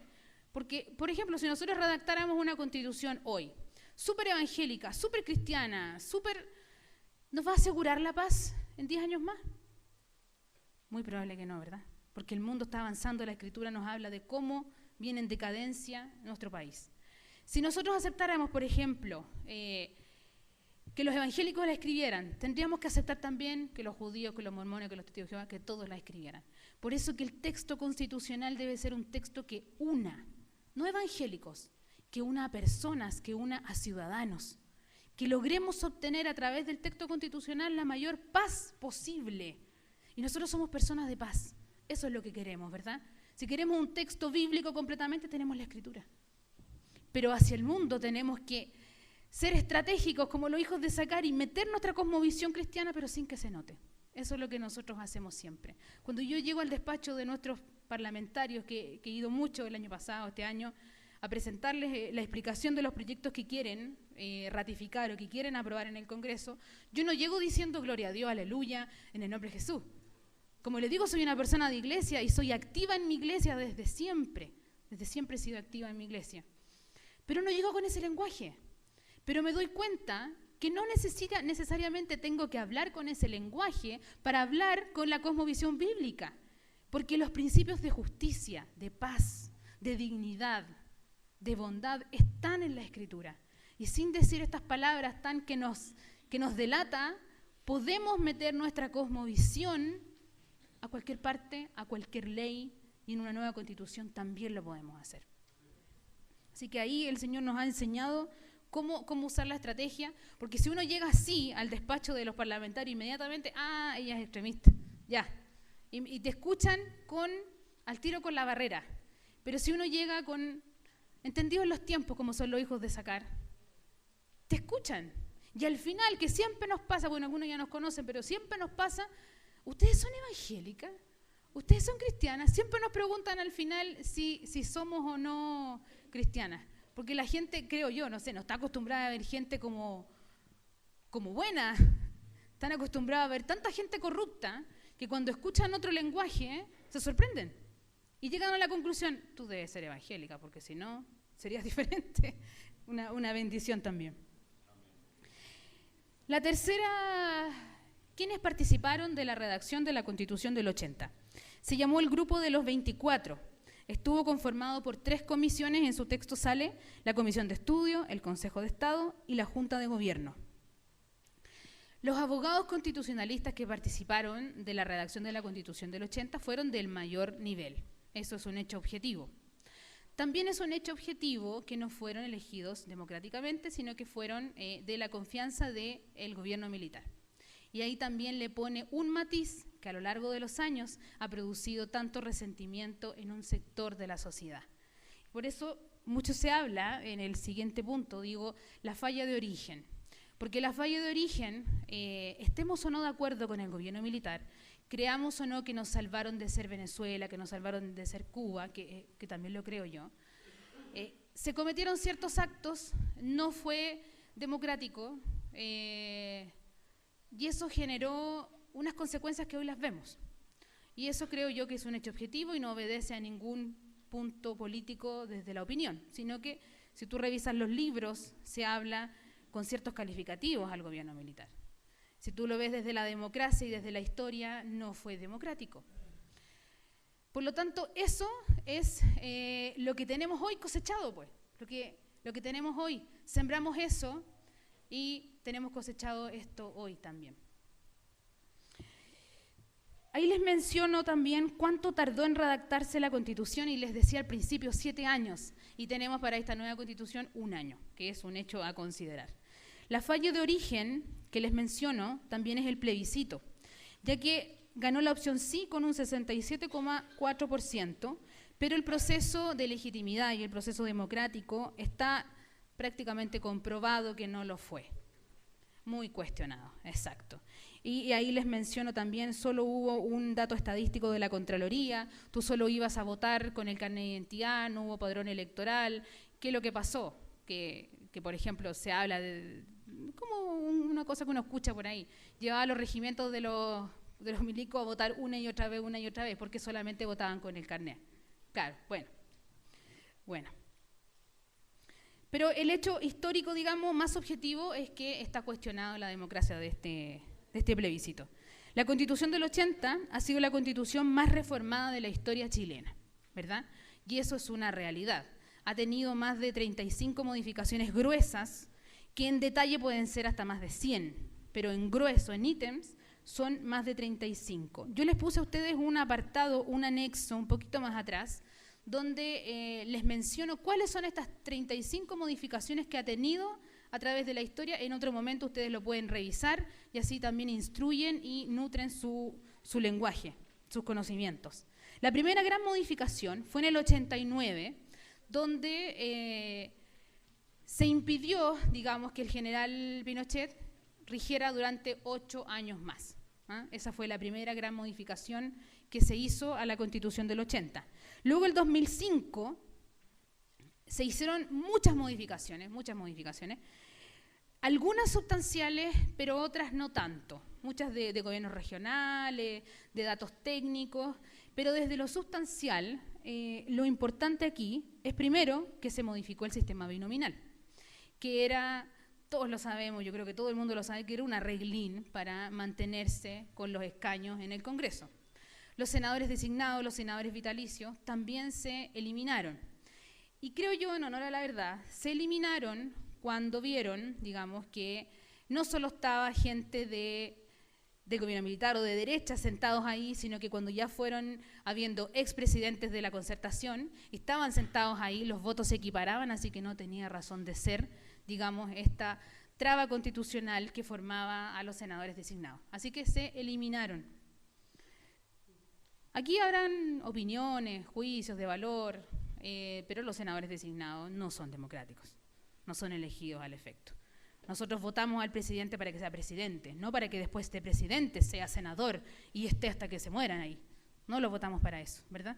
Porque, por ejemplo, si nosotros redactáramos una Constitución hoy, súper evangélica, súper cristiana, ¿nos va a asegurar la paz en 10 años más? Muy probable que no, ¿verdad? Porque el mundo está avanzando, la Escritura nos habla de cómo viene en decadencia nuestro país. Si nosotros aceptáramos, por ejemplo, que los evangélicos la escribieran, tendríamos que aceptar también que los judíos, que los mormones, que los testigos de Jehová, que todos la escribieran. Por eso que el texto constitucional debe ser un texto que una, no evangélicos, que una a personas, que una a ciudadanos, que logremos obtener a través del texto constitucional la mayor paz posible. Y nosotros somos personas de paz, eso es lo que queremos, ¿verdad? Si queremos un texto bíblico completamente, tenemos la Escritura. Pero hacia el mundo tenemos que ser estratégicos como los hijos de Zacar y meter nuestra cosmovisión cristiana, pero sin que se note. Eso es lo que nosotros hacemos siempre. Cuando yo llego al despacho de nuestros parlamentarios, que he ido mucho el año pasado, este año, a presentarles la explicación de los proyectos que quieren ratificar o que quieren aprobar en el Congreso, yo no llego diciendo gloria a Dios, aleluya, en el nombre de Jesús. Como les digo, soy una persona de iglesia y soy activa en mi iglesia desde siempre he sido activa en mi iglesia. Pero no llego con ese lenguaje. Pero me doy cuenta que no necesariamente tengo que hablar con ese lenguaje para hablar con la cosmovisión bíblica, porque los principios de justicia, de paz, de dignidad, de bondad están en la Escritura. Y sin decir estas palabras tan que nos delata, podemos meter nuestra cosmovisión a cualquier parte, a cualquier ley, y en una nueva Constitución también lo podemos hacer. Así que ahí el Señor nos ha enseñado cómo usar la estrategia, porque si uno llega así al despacho de los parlamentarios inmediatamente, ella es extremista, ya, y te escuchan al tiro con la barrera. Pero si uno llega entendidos los tiempos como son los hijos de Zacar, te escuchan. Y al final, que siempre nos pasa, bueno, algunos ya nos conocen, pero siempre nos pasa, ¿ustedes son evangélicas? ¿Ustedes son cristianas? Siempre nos preguntan al final si somos o no cristianas. Porque la gente, creo yo, no sé, no está acostumbrada a ver gente como buena. Están acostumbrados a ver tanta gente corrupta que cuando escuchan otro lenguaje se sorprenden. Y llegan a la conclusión, tú debes ser evangélica, porque si no, serías diferente. Una bendición también. La tercera, ¿quiénes participaron de la redacción de la Constitución del 80? Se llamó el Grupo de los 24. Estuvo conformado por 3 comisiones, en su texto sale la Comisión de Estudio, el Consejo de Estado y la Junta de Gobierno. Los abogados constitucionalistas que participaron de la redacción de la Constitución del 80 fueron del mayor nivel. Eso es un hecho objetivo. También es un hecho objetivo que no fueron elegidos democráticamente, sino que fueron de la confianza del gobierno militar. Y ahí también le pone un matiz que a lo largo de los años ha producido tanto resentimiento en un sector de la sociedad. Por eso mucho se habla en el siguiente punto, digo, la falla de origen. Porque la falla de origen, estemos o no de acuerdo con el gobierno militar, creamos o no que nos salvaron de ser Venezuela, que nos salvaron de ser Cuba, que también lo creo yo, se cometieron ciertos actos, no fue democrático, y eso generó unas consecuencias que hoy las vemos. Y eso creo yo que es un hecho objetivo y no obedece a ningún punto político desde la opinión, sino que si tú revisas los libros, se habla con ciertos calificativos al gobierno militar. Si tú lo ves desde la democracia y desde la historia, no fue democrático. Por lo tanto, eso es lo que tenemos hoy cosechado, pues. Lo que tenemos hoy, sembramos eso y tenemos cosechado esto hoy también. Ahí les menciono también cuánto tardó en redactarse la Constitución y les decía al principio 7 años y tenemos para esta nueva Constitución 1 año, que es un hecho a considerar. La falla de origen que les menciono también es el plebiscito, ya que ganó la opción sí con un 67,4%, pero el proceso de legitimidad y el proceso democrático está prácticamente comprobado que no lo fue. Muy cuestionado, exacto. Y ahí les menciono también, solo hubo un dato estadístico de la Contraloría, tú solo ibas a votar con el carnet de identidad, no hubo padrón electoral. ¿Qué es lo que pasó? Que por ejemplo, se habla de, como una cosa que uno escucha por ahí, llevaba a los regimientos de los milicos a votar una y otra vez, porque solamente votaban con el carnet. Claro, bueno. Pero el hecho histórico, digamos, más objetivo es que está cuestionada la democracia de este plebiscito. La Constitución del 80 ha sido la constitución más reformada de la historia chilena, ¿verdad? Y eso es una realidad. Ha tenido más de 35 modificaciones gruesas, que en detalle pueden ser hasta más de 100, pero en grueso, en ítems, son más de 35. Yo les puse a ustedes un apartado, un anexo un poquito más atrás, donde les menciono cuáles son estas 35 modificaciones que ha tenido a través de la historia. En otro momento ustedes lo pueden revisar y así también instruyen y nutren su lenguaje, sus conocimientos. La primera gran modificación fue en el 89, donde se impidió, digamos, que el general Pinochet rigiera durante 8 años más. Esa fue la primera gran modificación que se hizo a la Constitución del 80. Luego, el 2005, se hicieron muchas modificaciones, algunas sustanciales, pero otras no tanto, muchas de gobiernos regionales, de datos técnicos, pero desde lo sustancial, lo importante aquí es primero que se modificó el sistema binominal, que era, todos lo sabemos, yo creo que todo el mundo lo sabe, que era un arreglín para mantenerse con los escaños en el Congreso. Los senadores designados, los senadores vitalicios, también se eliminaron. Y creo yo, en honor a la verdad, se eliminaron cuando vieron, digamos, que no solo estaba gente del gobierno militar o de derecha sentados ahí, sino que cuando ya fueron habiendo expresidentes de la Concertación, estaban sentados ahí, los votos se equiparaban, así que no tenía razón de ser, digamos, esta traba constitucional que formaba a los senadores designados. Así que se eliminaron. Aquí habrán opiniones, juicios de valor, pero los senadores designados no son democráticos, no son elegidos al efecto. Nosotros votamos al presidente para que sea presidente, no para que después este presidente sea senador y esté hasta que se mueran ahí. No lo votamos para eso, ¿verdad?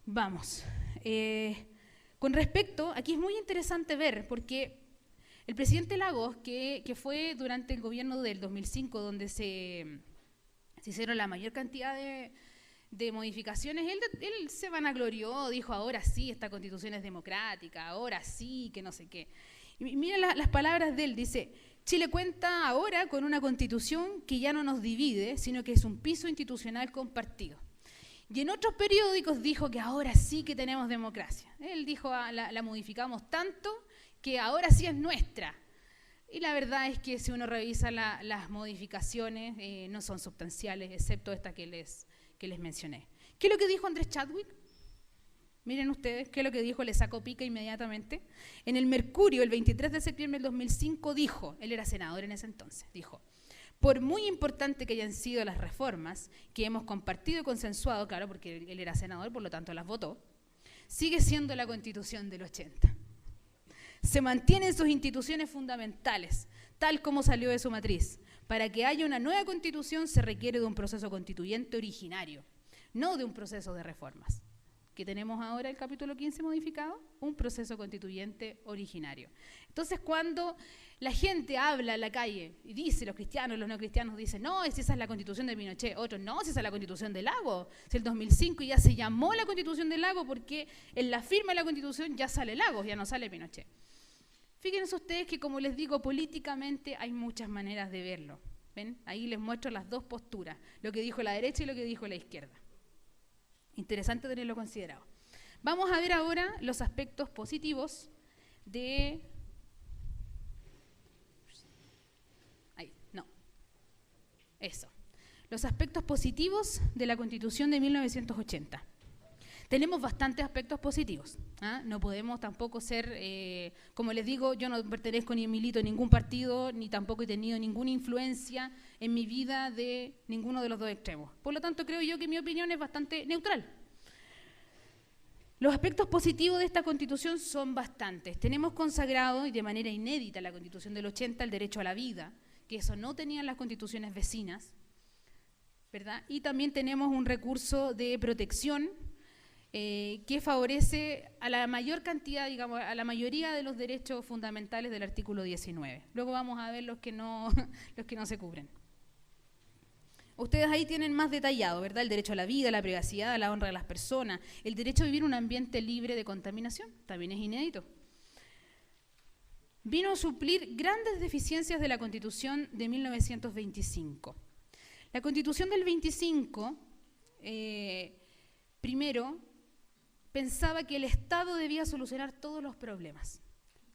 Vamos. Con respecto, aquí es muy interesante ver, porque el presidente Lagos, que fue durante el gobierno del 2005, donde se hicieron la mayor cantidad de modificaciones, él se vanaglorió, dijo, ahora sí, esta constitución es democrática, ahora sí, que no sé qué. Y mira las palabras de él, dice, Chile cuenta ahora con una constitución que ya no nos divide, sino que es un piso institucional compartido. Y en otros periódicos dijo que ahora sí que tenemos democracia. Él dijo, la modificamos tanto que ahora sí es nuestra. Y la verdad es que si uno revisa las modificaciones, no son sustanciales, excepto esta que les mencioné. ¿Qué es lo que dijo Andrés Chadwick? Miren ustedes, ¿qué es lo que dijo? Le sacó pica inmediatamente. En el Mercurio, el 23 de septiembre del 2005, dijo, él era senador en ese entonces, dijo, por muy importante que hayan sido las reformas que hemos compartido y consensuado, claro, porque él era senador, por lo tanto las votó, sigue siendo la Constitución del 80. Se mantienen sus instituciones fundamentales, tal como salió de su matriz. Para que haya una nueva Constitución se requiere de un proceso constituyente originario, no de un proceso de reformas. ¿Qué tenemos ahora el capítulo 15 modificado? Un proceso constituyente originario. Entonces, cuando la gente habla en la calle y dice, los cristianos, los no cristianos dicen, no, esa es la Constitución de Pinochet, otros, no, esa es la Constitución de Lagos, es el 2005 y ya se llamó la Constitución de Lagos porque en la firma de la Constitución ya sale Lagos, ya no sale Pinochet. Fíjense ustedes que, como les digo, políticamente hay muchas maneras de verlo. ¿Ven? Ahí les muestro las dos posturas, lo que dijo la derecha y lo que dijo la izquierda. Interesante tenerlo considerado. Vamos a ver ahora los aspectos positivos de... Los aspectos positivos de la Constitución de 1980. Tenemos bastantes aspectos positivos. No podemos tampoco ser, como les digo, yo no pertenezco ni milito en ningún partido, ni tampoco he tenido ninguna influencia en mi vida de ninguno de los dos extremos. Por lo tanto, creo yo que mi opinión es bastante neutral. Los aspectos positivos de esta Constitución son bastantes. Tenemos consagrado, y de manera inédita, la Constitución del 80, el derecho a la vida, que eso no tenían las constituciones vecinas, ¿verdad? Y también tenemos un recurso de protección que favorece a la mayor cantidad, digamos, a la mayoría de los derechos fundamentales del artículo 19. Luego vamos a ver los que no se cubren. Ustedes ahí tienen más detallado, ¿verdad? El derecho a la vida, a la privacidad, a la honra de las personas, el derecho a vivir en un ambiente libre de contaminación, también es inédito. Vino a suplir grandes deficiencias de la Constitución de 1925. La Constitución del 25, primero, pensaba que el Estado debía solucionar todos los problemas.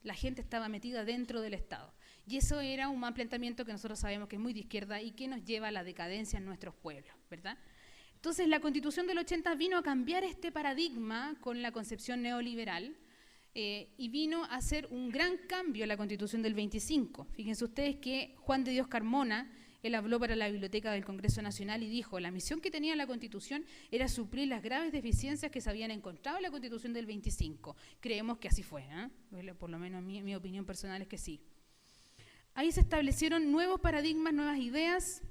La gente estaba metida dentro del Estado. Y eso era un mal planteamiento que nosotros sabemos que es muy de izquierda y que nos lleva a la decadencia en nuestros pueblos, ¿verdad? Entonces, la Constitución del 80 vino a cambiar este paradigma con la concepción neoliberal y vino a hacer un gran cambio a la Constitución del 25. Fíjense ustedes que Juan de Dios Carmona, él habló para la Biblioteca del Congreso Nacional y dijo, la misión que tenía la Constitución era suplir las graves deficiencias que se habían encontrado en la Constitución del 25. Creemos que así fue, por lo menos mi opinión personal es que sí. Ahí se establecieron nuevos paradigmas, nuevas ideas,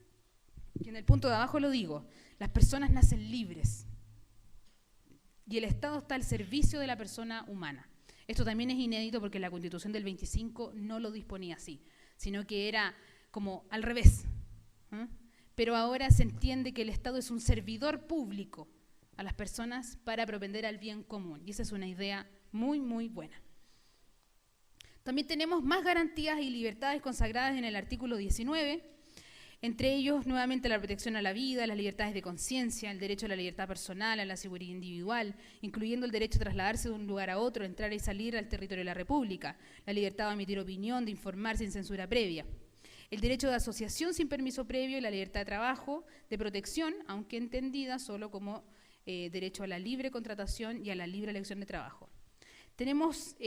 y en el punto de abajo lo digo, las personas nacen libres y el Estado está al servicio de la persona humana. Esto también es inédito porque la Constitución del 25 no lo disponía así, sino que era como al revés. Pero ahora se entiende que el Estado es un servidor público a las personas para propender al bien común, y esa es una idea muy, muy buena. También tenemos más garantías y libertades consagradas en el artículo 19, entre ellos nuevamente la protección a la vida, las libertades de conciencia, el derecho a la libertad personal, a la seguridad individual, incluyendo el derecho a trasladarse de un lugar a otro, entrar y salir al territorio de la República, la libertad de emitir opinión, de informar sin censura previa, el derecho de asociación sin permiso previo y la libertad de trabajo, de protección, aunque entendida solo como derecho a la libre contratación y a la libre elección de trabajo. Tenemos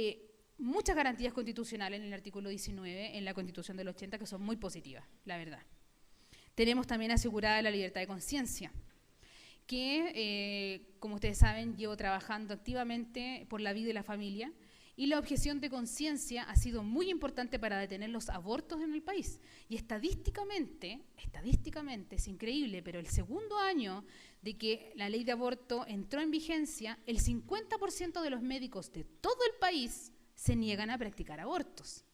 muchas garantías constitucionales en el artículo 19, en la Constitución del 80, que son muy positivas, la verdad. Tenemos también asegurada la libertad de conciencia, que, como ustedes saben, llevo trabajando activamente por la vida y la familia, y la objeción de conciencia ha sido muy importante para detener los abortos en el país. Y estadísticamente, es increíble, pero el segundo año de que la ley de aborto entró en vigencia, el 50% de los médicos de todo el país se niegan a practicar abortos.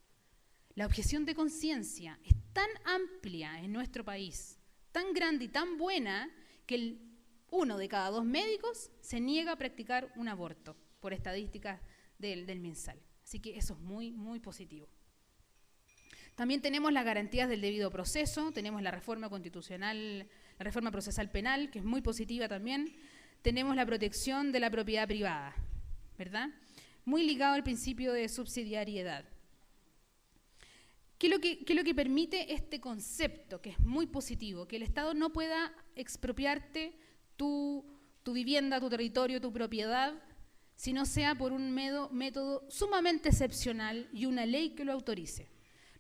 La objeción de conciencia es tan amplia en nuestro país, tan grande y tan buena, que 1 de cada 2 médicos se niega a practicar un aborto, por estadísticas del MinSal. Así que eso es muy, muy positivo. También tenemos las garantías del debido proceso, tenemos la reforma constitucional, la reforma procesal penal, que es muy positiva también. Tenemos la protección de la propiedad privada, ¿verdad? Muy ligado al principio de subsidiariedad. ¿Qué es lo que permite este concepto, que es muy positivo? Que el Estado no pueda expropiarte tu vivienda, tu territorio, tu propiedad, si no sea por un método sumamente excepcional y una ley que lo autorice.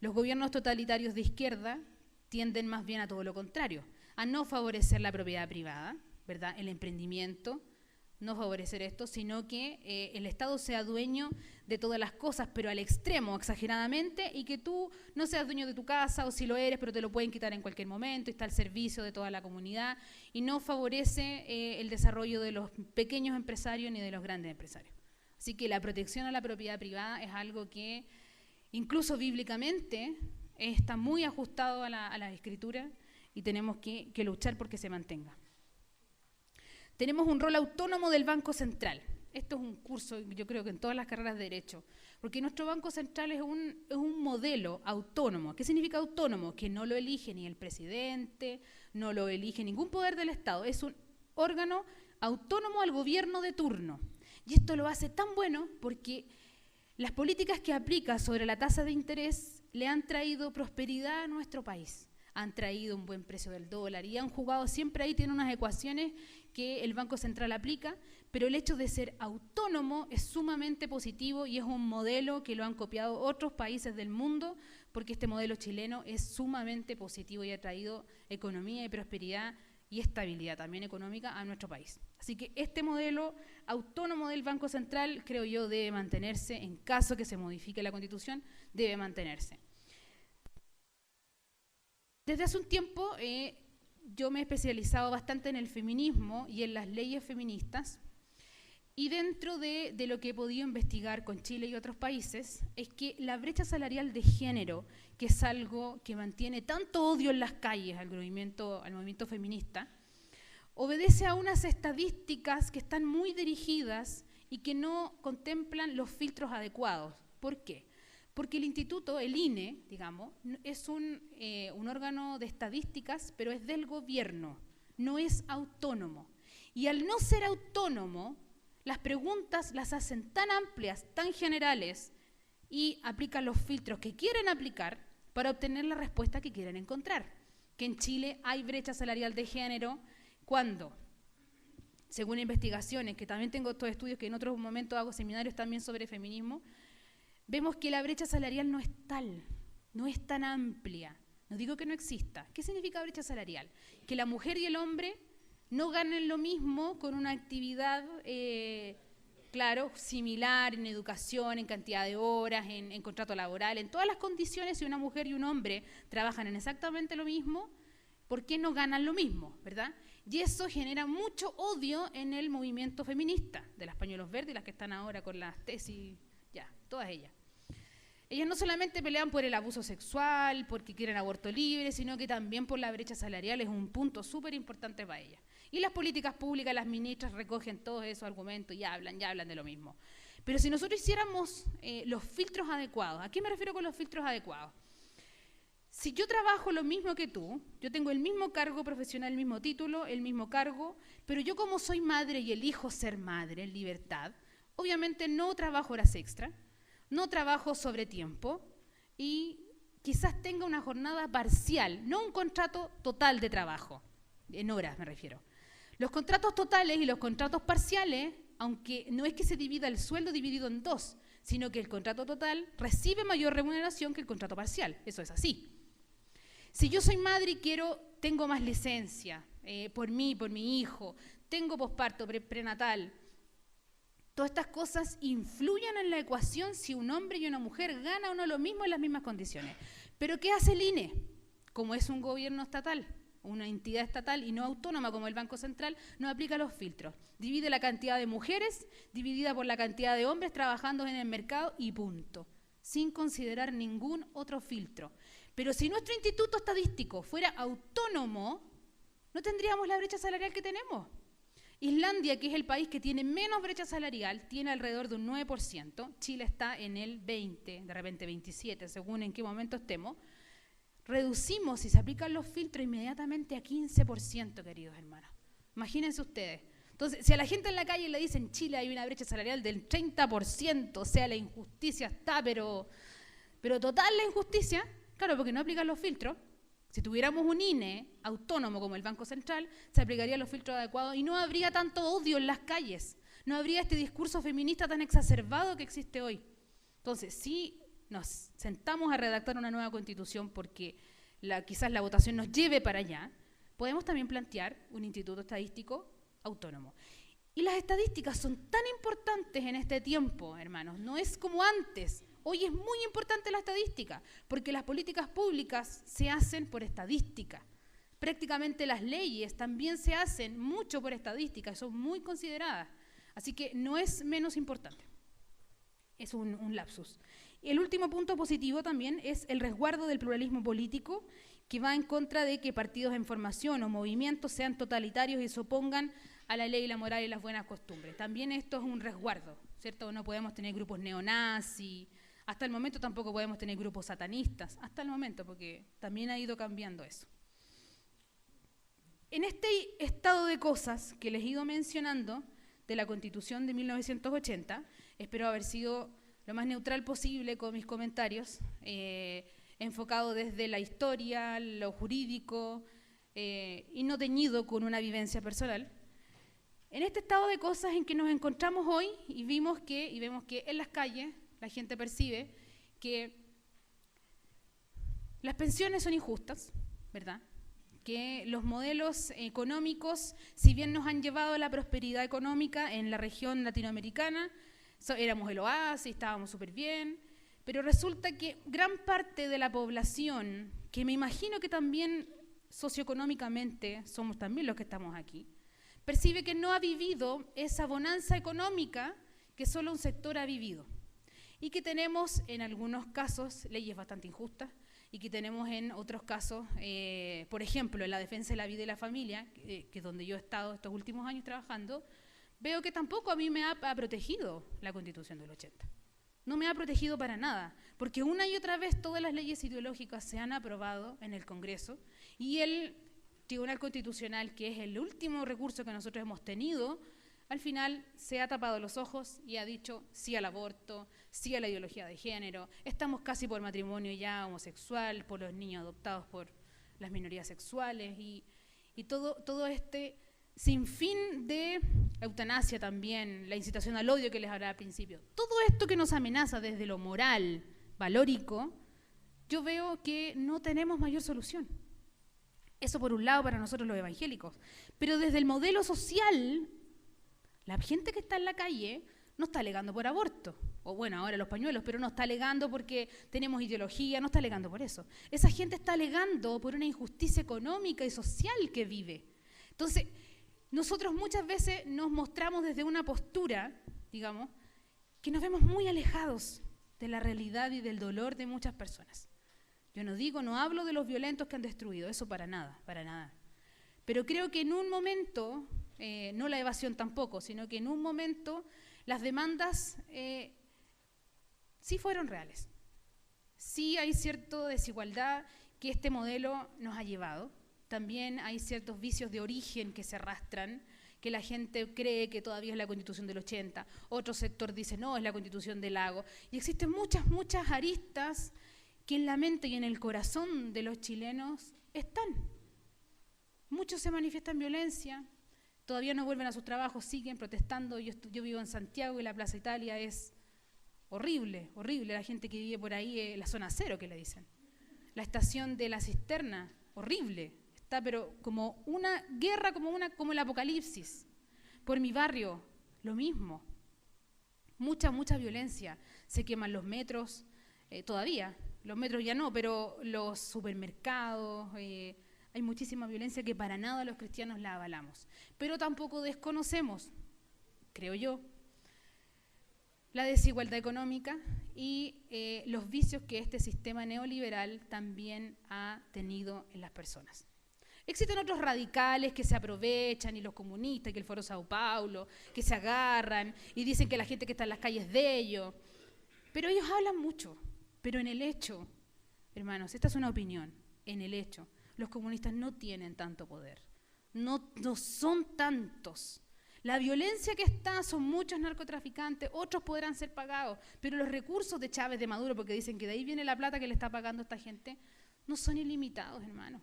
Los gobiernos totalitarios de izquierda tienden más bien a todo lo contrario, a no favorecer la propiedad privada, ¿verdad? El emprendimiento, no favorecer esto, sino que el Estado sea dueño de todas las cosas, pero al extremo, exageradamente, y que tú no seas dueño de tu casa, o si lo eres, pero te lo pueden quitar en cualquier momento, y está al servicio de toda la comunidad, y no favorece el desarrollo de los pequeños empresarios ni de los grandes empresarios. Así que la protección a la propiedad privada es algo que, incluso bíblicamente, está muy ajustado a la Escritura, y tenemos que luchar porque se mantenga. Tenemos un rol autónomo del Banco Central. esto es un curso, yo creo que en todas las carreras de Derecho, porque nuestro Banco Central es un modelo autónomo. ¿Qué significa autónomo? Que no lo elige ni el presidente, no lo elige ningún poder del Estado, es un órgano autónomo al gobierno de turno. Y esto lo hace tan bueno porque las políticas que aplica sobre la tasa de interés le han traído prosperidad a nuestro país, han traído un buen precio del dólar y han jugado siempre ahí, tiene unas ecuaciones que el Banco Central aplica, pero el hecho de ser autónomo es sumamente positivo y es un modelo que lo han copiado otros países del mundo, porque este modelo chileno es sumamente positivo y ha traído economía y prosperidad y estabilidad también económica a nuestro país. Así que este modelo autónomo del Banco Central, creo yo, debe mantenerse, en caso que se modifique la Constitución, debe mantenerse. Desde hace un tiempo yo me he especializado bastante en el feminismo y en las leyes feministas, y dentro de lo que he podido investigar con Chile y otros países, es que la brecha salarial de género, que es algo que mantiene tanto odio en las calles al movimiento feminista, obedece a unas estadísticas que están muy dirigidas y que no contemplan los filtros adecuados. ¿Por qué? Porque el instituto, el INE, digamos, es un órgano de estadísticas, pero es del gobierno, no es autónomo. Y al no ser autónomo, las preguntas las hacen tan amplias, tan generales, y aplican los filtros que quieren aplicar para obtener la respuesta que quieren encontrar. Que en Chile hay brecha salarial de género cuando, según investigaciones, que también tengo estos estudios que en otros momentos hago seminarios también sobre feminismo, vemos que la brecha salarial no es tal, no es tan amplia. No digo que no exista. ¿Qué significa brecha salarial? Que la mujer y el hombre no ganen lo mismo con una actividad, claro, similar en educación, en cantidad de horas, en contrato laboral, en todas las condiciones. Si una mujer y un hombre trabajan en exactamente lo mismo, ¿por qué no ganan lo mismo, verdad? Y eso genera mucho odio en el movimiento feminista, de las pañuelos verdes y las que están ahora con las tesis, ya, todas ellas. Ellas no solamente pelean por el abuso sexual, porque quieren aborto libre, sino que también por la brecha salarial, es un punto súper importante para ellas. Y las políticas públicas, las ministras recogen todos esos argumentos y hablan de lo mismo. Pero si nosotros hiciéramos los filtros adecuados, ¿a qué me refiero con los filtros adecuados? Si yo trabajo lo mismo que tú, yo tengo el mismo cargo profesional, el mismo título, el mismo cargo, pero yo como soy madre y elijo ser madre en libertad, obviamente no trabajo horas extra, no trabajo sobre tiempo y quizás tenga una jornada parcial, no un contrato total de trabajo, en horas me refiero. Los contratos totales y los contratos parciales, aunque no es que se divida el sueldo dividido en dos, sino que el contrato total recibe mayor remuneración que el contrato parcial, eso es así. Si yo soy madre y tengo más licencia por mí, por mi hijo, tengo posparto, prenatal, todas estas cosas influyen en la ecuación si un hombre y una mujer ganan o no lo mismo en las mismas condiciones. Pero ¿qué hace el INE? Como es un gobierno estatal, una entidad estatal y no autónoma como el Banco Central, no aplica los filtros. Divide la cantidad de mujeres dividida por la cantidad de hombres trabajando en el mercado y punto, sin considerar ningún otro filtro. Pero si nuestro instituto estadístico fuera autónomo, no tendríamos la brecha salarial que tenemos. Islandia, que es el país que tiene menos brecha salarial, tiene alrededor de un 9%, Chile está en el 20%, de repente 27%, según en qué momento estemos. Reducimos, si se aplican los filtros, inmediatamente a 15%, queridos hermanos. Imagínense ustedes. Entonces, si a la gente en la calle le dicen en Chile hay una brecha salarial del 30%, o sea, la injusticia está, pero total la injusticia, claro, porque no aplican los filtros. Si tuviéramos un INE autónomo como el Banco Central, se aplicarían los filtros adecuados y no habría tanto odio en las calles, no habría este discurso feminista tan exacerbado que existe hoy. Entonces, si nos sentamos a redactar una nueva constitución porque quizás la votación nos lleve para allá, podemos también plantear un instituto estadístico autónomo. Y las estadísticas son tan importantes en este tiempo, hermanos, no es como antes. Hoy es muy importante la estadística, porque las políticas públicas se hacen por estadística. Prácticamente las leyes también se hacen mucho por estadística, son muy consideradas. Así que no es menos importante. Es un lapsus. El último punto positivo también es el resguardo del pluralismo político, que va en contra de que partidos en formación o movimientos sean totalitarios y se opongan a la ley, la moral y las buenas costumbres. También esto es un resguardo, ¿cierto? No podemos tener grupos neonazis, hasta el momento tampoco podemos tener grupos satanistas, hasta el momento, porque también ha ido cambiando eso. En este estado de cosas que les he ido mencionando de la Constitución de 1980, espero haber sido lo más neutral posible con mis comentarios, enfocado desde la historia, lo jurídico, y no teñido con una vivencia personal. En este estado de cosas en que nos encontramos hoy y vemos que en las calles la gente percibe que las pensiones son injustas, ¿verdad? Que los modelos económicos, si bien nos han llevado a la prosperidad económica en la región latinoamericana, éramos el oasis, estábamos súper bien, pero resulta que gran parte de la población, que me imagino que también socioeconómicamente somos también los que estamos aquí, percibe que no ha vivido esa bonanza económica que solo un sector ha vivido. Y que tenemos en algunos casos leyes bastante injustas y que tenemos en otros casos, por ejemplo, en la defensa de la vida y la familia, que es donde yo he estado estos últimos años trabajando, veo que tampoco a mí me ha protegido la Constitución del 80. No me ha protegido para nada, porque una y otra vez todas las leyes ideológicas se han aprobado en el Congreso y el Tribunal Constitucional, que es el último recurso que nosotros hemos tenido, al final se ha tapado los ojos y ha dicho sí al aborto, sí a la ideología de género, estamos casi por matrimonio ya homosexual, por los niños adoptados por las minorías sexuales y todo este sinfín de eutanasia también, la incitación al odio que les hablaba al principio. Todo esto que nos amenaza desde lo moral, valórico, yo veo que no tenemos mayor solución. Eso por un lado para nosotros los evangélicos, pero desde el modelo social, la gente que está en la calle no está alegando por aborto, o bueno, ahora los pañuelos, pero no está alegando porque tenemos ideología, no está alegando por eso. Esa gente está alegando por una injusticia económica y social que vive. Entonces, nosotros muchas veces nos mostramos desde una postura, digamos, que nos vemos muy alejados de la realidad y del dolor de muchas personas. Yo no hablo de los violentos que han destruido, eso para nada, para nada. Pero creo que en un momento, no la evasión tampoco, sino que en un momento las demandas sí fueron reales. Sí hay cierta desigualdad que este modelo nos ha llevado. También hay ciertos vicios de origen que se arrastran, que la gente cree que todavía es la Constitución del 80, otro sector dice no, es la Constitución del Lago. Y existen muchas aristas que en la mente y en el corazón de los chilenos están. Muchos se manifiestan violencia, todavía no vuelven a sus trabajos, siguen protestando. Yo vivo en Santiago y la Plaza Italia es horrible, horrible. La gente que vive por ahí, la zona cero que le dicen. La estación de la cisterna, horrible. Está pero como una guerra, como el apocalipsis. Por mi barrio, lo mismo. Mucha violencia. Se queman los metros, todavía. Los metros ya no, pero los supermercados, hay muchísima violencia que para nada los cristianos la avalamos. Pero tampoco desconocemos, creo yo, la desigualdad económica y los vicios que este sistema neoliberal también ha tenido en las personas. Existen otros radicales que se aprovechan, y los comunistas, que el Foro Sao Paulo, que se agarran y dicen que la gente que está en las calles es de ellos. Pero ellos hablan mucho. Pero en el hecho, hermanos, esta es una opinión, en el hecho, los comunistas no tienen tanto poder, no son tantos. La violencia que está, son muchos narcotraficantes, otros podrán ser pagados, pero los recursos de Chávez, de Maduro, porque dicen que de ahí viene la plata que le está pagando a esta gente, no son ilimitados, hermanos.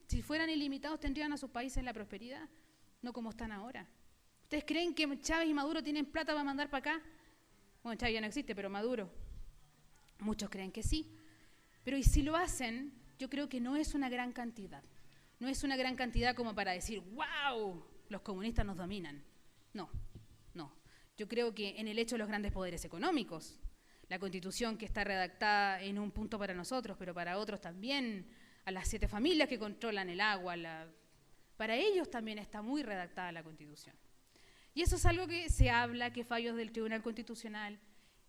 Si fueran ilimitados, tendrían a sus países en la prosperidad, no como están ahora. ¿Ustedes creen que Chávez y Maduro tienen plata para mandar para acá? Bueno, Chávez ya no existe, pero Maduro. Muchos creen que sí, pero y si lo hacen, yo creo que no es una gran cantidad. No es una gran cantidad como para decir, ¡wow!, los comunistas nos dominan. No. Yo creo que en el hecho de los grandes poderes económicos, la Constitución que está redactada en un punto para nosotros, pero para otros también, a las 7 familias que controlan el agua, para ellos también está muy redactada la Constitución. Y eso es algo que se habla, que fallos del Tribunal Constitucional,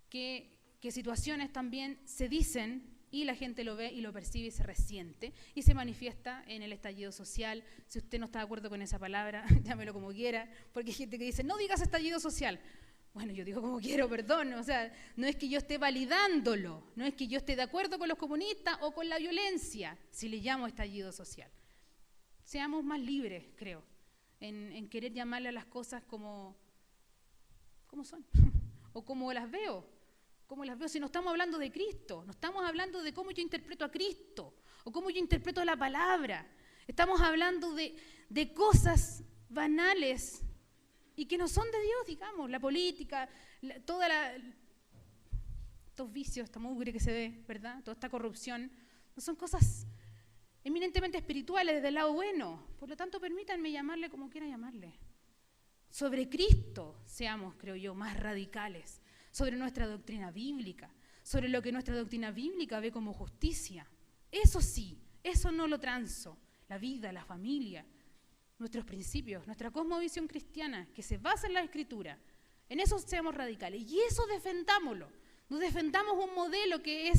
que situaciones también se dicen Y la gente lo ve y lo percibe y se resiente y se manifiesta en el estallido social. Si usted no está de acuerdo con esa palabra, llámelo como quiera, porque hay gente que dice, no digas estallido social. Bueno, yo digo como quiero, perdón, o sea, no es que yo esté validándolo, no es que yo esté de acuerdo con los comunistas o con la violencia, si le llamo estallido social. Seamos más libres, creo, en querer llamarle a las cosas como son, o como las veo, si no estamos hablando de Cristo, no estamos hablando de cómo yo interpreto a Cristo, o cómo yo interpreto la palabra, estamos hablando de cosas banales, y que no son de Dios, digamos, la política, estos vicios, esta mugre que se ve, ¿verdad? Toda esta corrupción, no son cosas eminentemente espirituales desde el lado bueno. Por lo tanto, permítanme llamarle como quiera llamarle. Sobre Cristo seamos, creo yo, más radicales, sobre nuestra doctrina bíblica, sobre lo que nuestra doctrina bíblica ve como justicia. Eso sí, eso no lo transo, la vida, la familia, nuestros principios, nuestra cosmovisión cristiana, que se basa en la Escritura, en eso seamos radicales, y eso defendámoslo. No defendamos un modelo que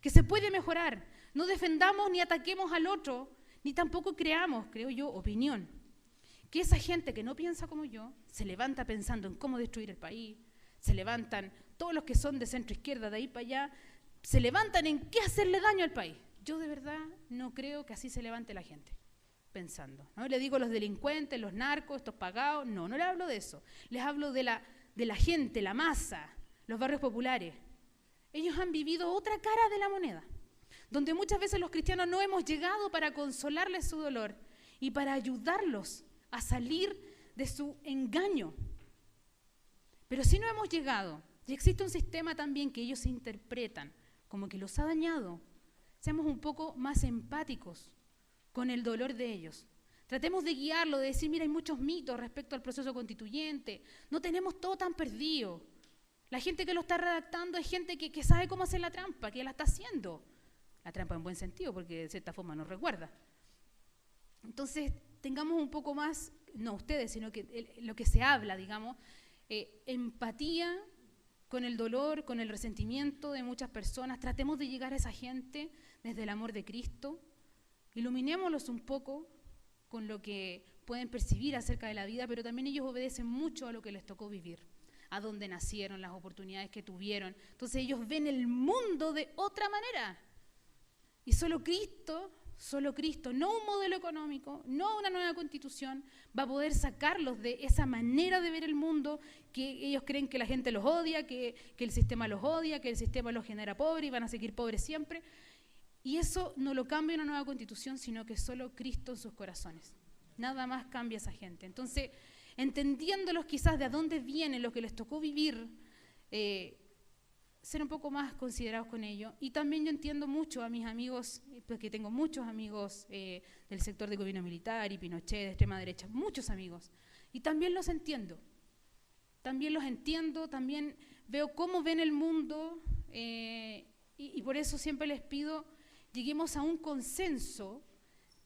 se puede mejorar, no defendamos ni ataquemos al otro, ni tampoco creamos, creo yo, opinión. Que esa gente que no piensa como yo, se levanta pensando en cómo destruir el país, se levantan, todos los que son de centro izquierda, de ahí para allá, se levantan en qué hacerle daño al país. Yo de verdad no creo que así se levante la gente. Pensando, ¿no? Le digo los delincuentes, los narcos, estos pagados, no les hablo de eso. Les hablo de la gente, la masa, los barrios populares. Ellos han vivido otra cara de la moneda, donde muchas veces los cristianos no hemos llegado para consolarles su dolor y para ayudarlos a salir de su engaño. Pero si no hemos llegado, y existe un sistema también que ellos interpretan como que los ha dañado, seamos un poco más empáticos con el dolor de ellos. Tratemos de guiarlo, de decir, mira, hay muchos mitos respecto al proceso constituyente, no tenemos todo tan perdido. La gente que lo está redactando es gente que sabe cómo hacer la trampa, que la está haciendo. La trampa en buen sentido, porque de cierta forma nos recuerda. Entonces, tengamos un poco más, no ustedes, sino que lo que se habla, digamos, empatía con el dolor, con el resentimiento de muchas personas. Tratemos de llegar a esa gente desde el amor de Cristo. Iluminémoslos un poco con lo que pueden percibir acerca de la vida, pero también ellos obedecen mucho a lo que les tocó vivir, a dónde nacieron, las oportunidades que tuvieron. Entonces ellos ven el mundo de otra manera. Y solo Cristo, no un modelo económico, no una nueva constitución, va a poder sacarlos de esa manera de ver el mundo, que ellos creen que la gente los odia, que el sistema los odia, que el sistema los genera pobres y van a seguir pobres siempre. Y eso no lo cambia una nueva constitución, sino que solo Cristo en sus corazones. Nada más cambia a esa gente. Entonces, entendiéndolos quizás de dónde vienen, lo que les tocó vivir, ser un poco más considerados con ello. Y también yo entiendo mucho a mis amigos, porque tengo muchos amigos del sector de gobierno militar y Pinochet, de extrema derecha, muchos amigos. Y también los entiendo. También veo cómo ven el mundo y por eso siempre les pido, lleguemos a un consenso,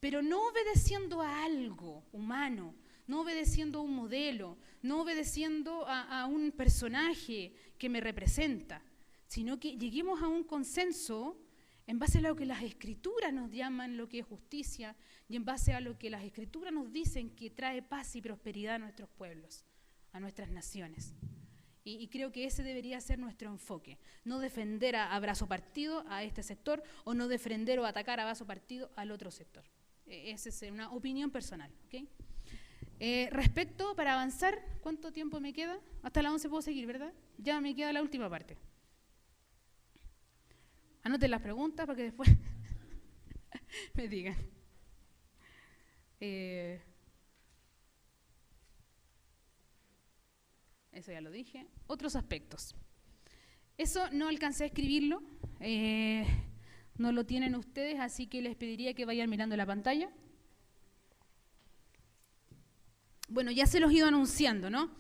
pero no obedeciendo a algo humano, no obedeciendo a un modelo, no obedeciendo a un personaje que me representa, sino que lleguemos a un consenso en base a lo que las Escrituras nos llaman lo que es justicia y en base a lo que las Escrituras nos dicen que trae paz y prosperidad a nuestros pueblos, a nuestras naciones. Y creo que ese debería ser nuestro enfoque, no defender a brazo partido a este sector o no defender o atacar a brazo partido al otro sector. Esa es una opinión personal, ¿okay? Respecto, para avanzar, ¿cuánto tiempo me queda? Hasta las 11 puedo seguir, ¿verdad? Ya me queda la última parte. Anoten las preguntas para que después me digan. Eso ya lo dije. Otros aspectos. Eso no alcancé a escribirlo, no lo tienen ustedes, así que les pediría que vayan mirando la pantalla. Bueno, ya se los he ido anunciando, ¿no?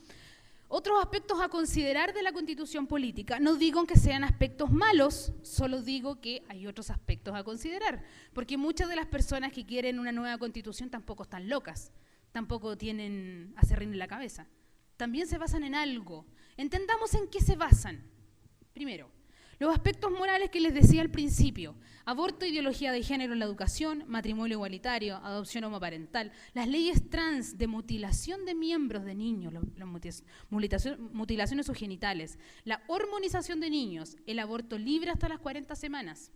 Otros aspectos a considerar de la Constitución política. No digo que sean aspectos malos, solo digo que hay otros aspectos a considerar, porque muchas de las personas que quieren una nueva Constitución tampoco están locas, tampoco tienen aserrín en la cabeza. También se basan en algo. Entendamos en qué se basan. Primero, Los aspectos morales que les decía al principio: aborto, ideología de género en la educación, matrimonio igualitario, adopción homoparental, las leyes trans de mutilación de miembros de niños, mutilaciones genitales, la hormonización de niños, el aborto libre hasta las 40 semanas,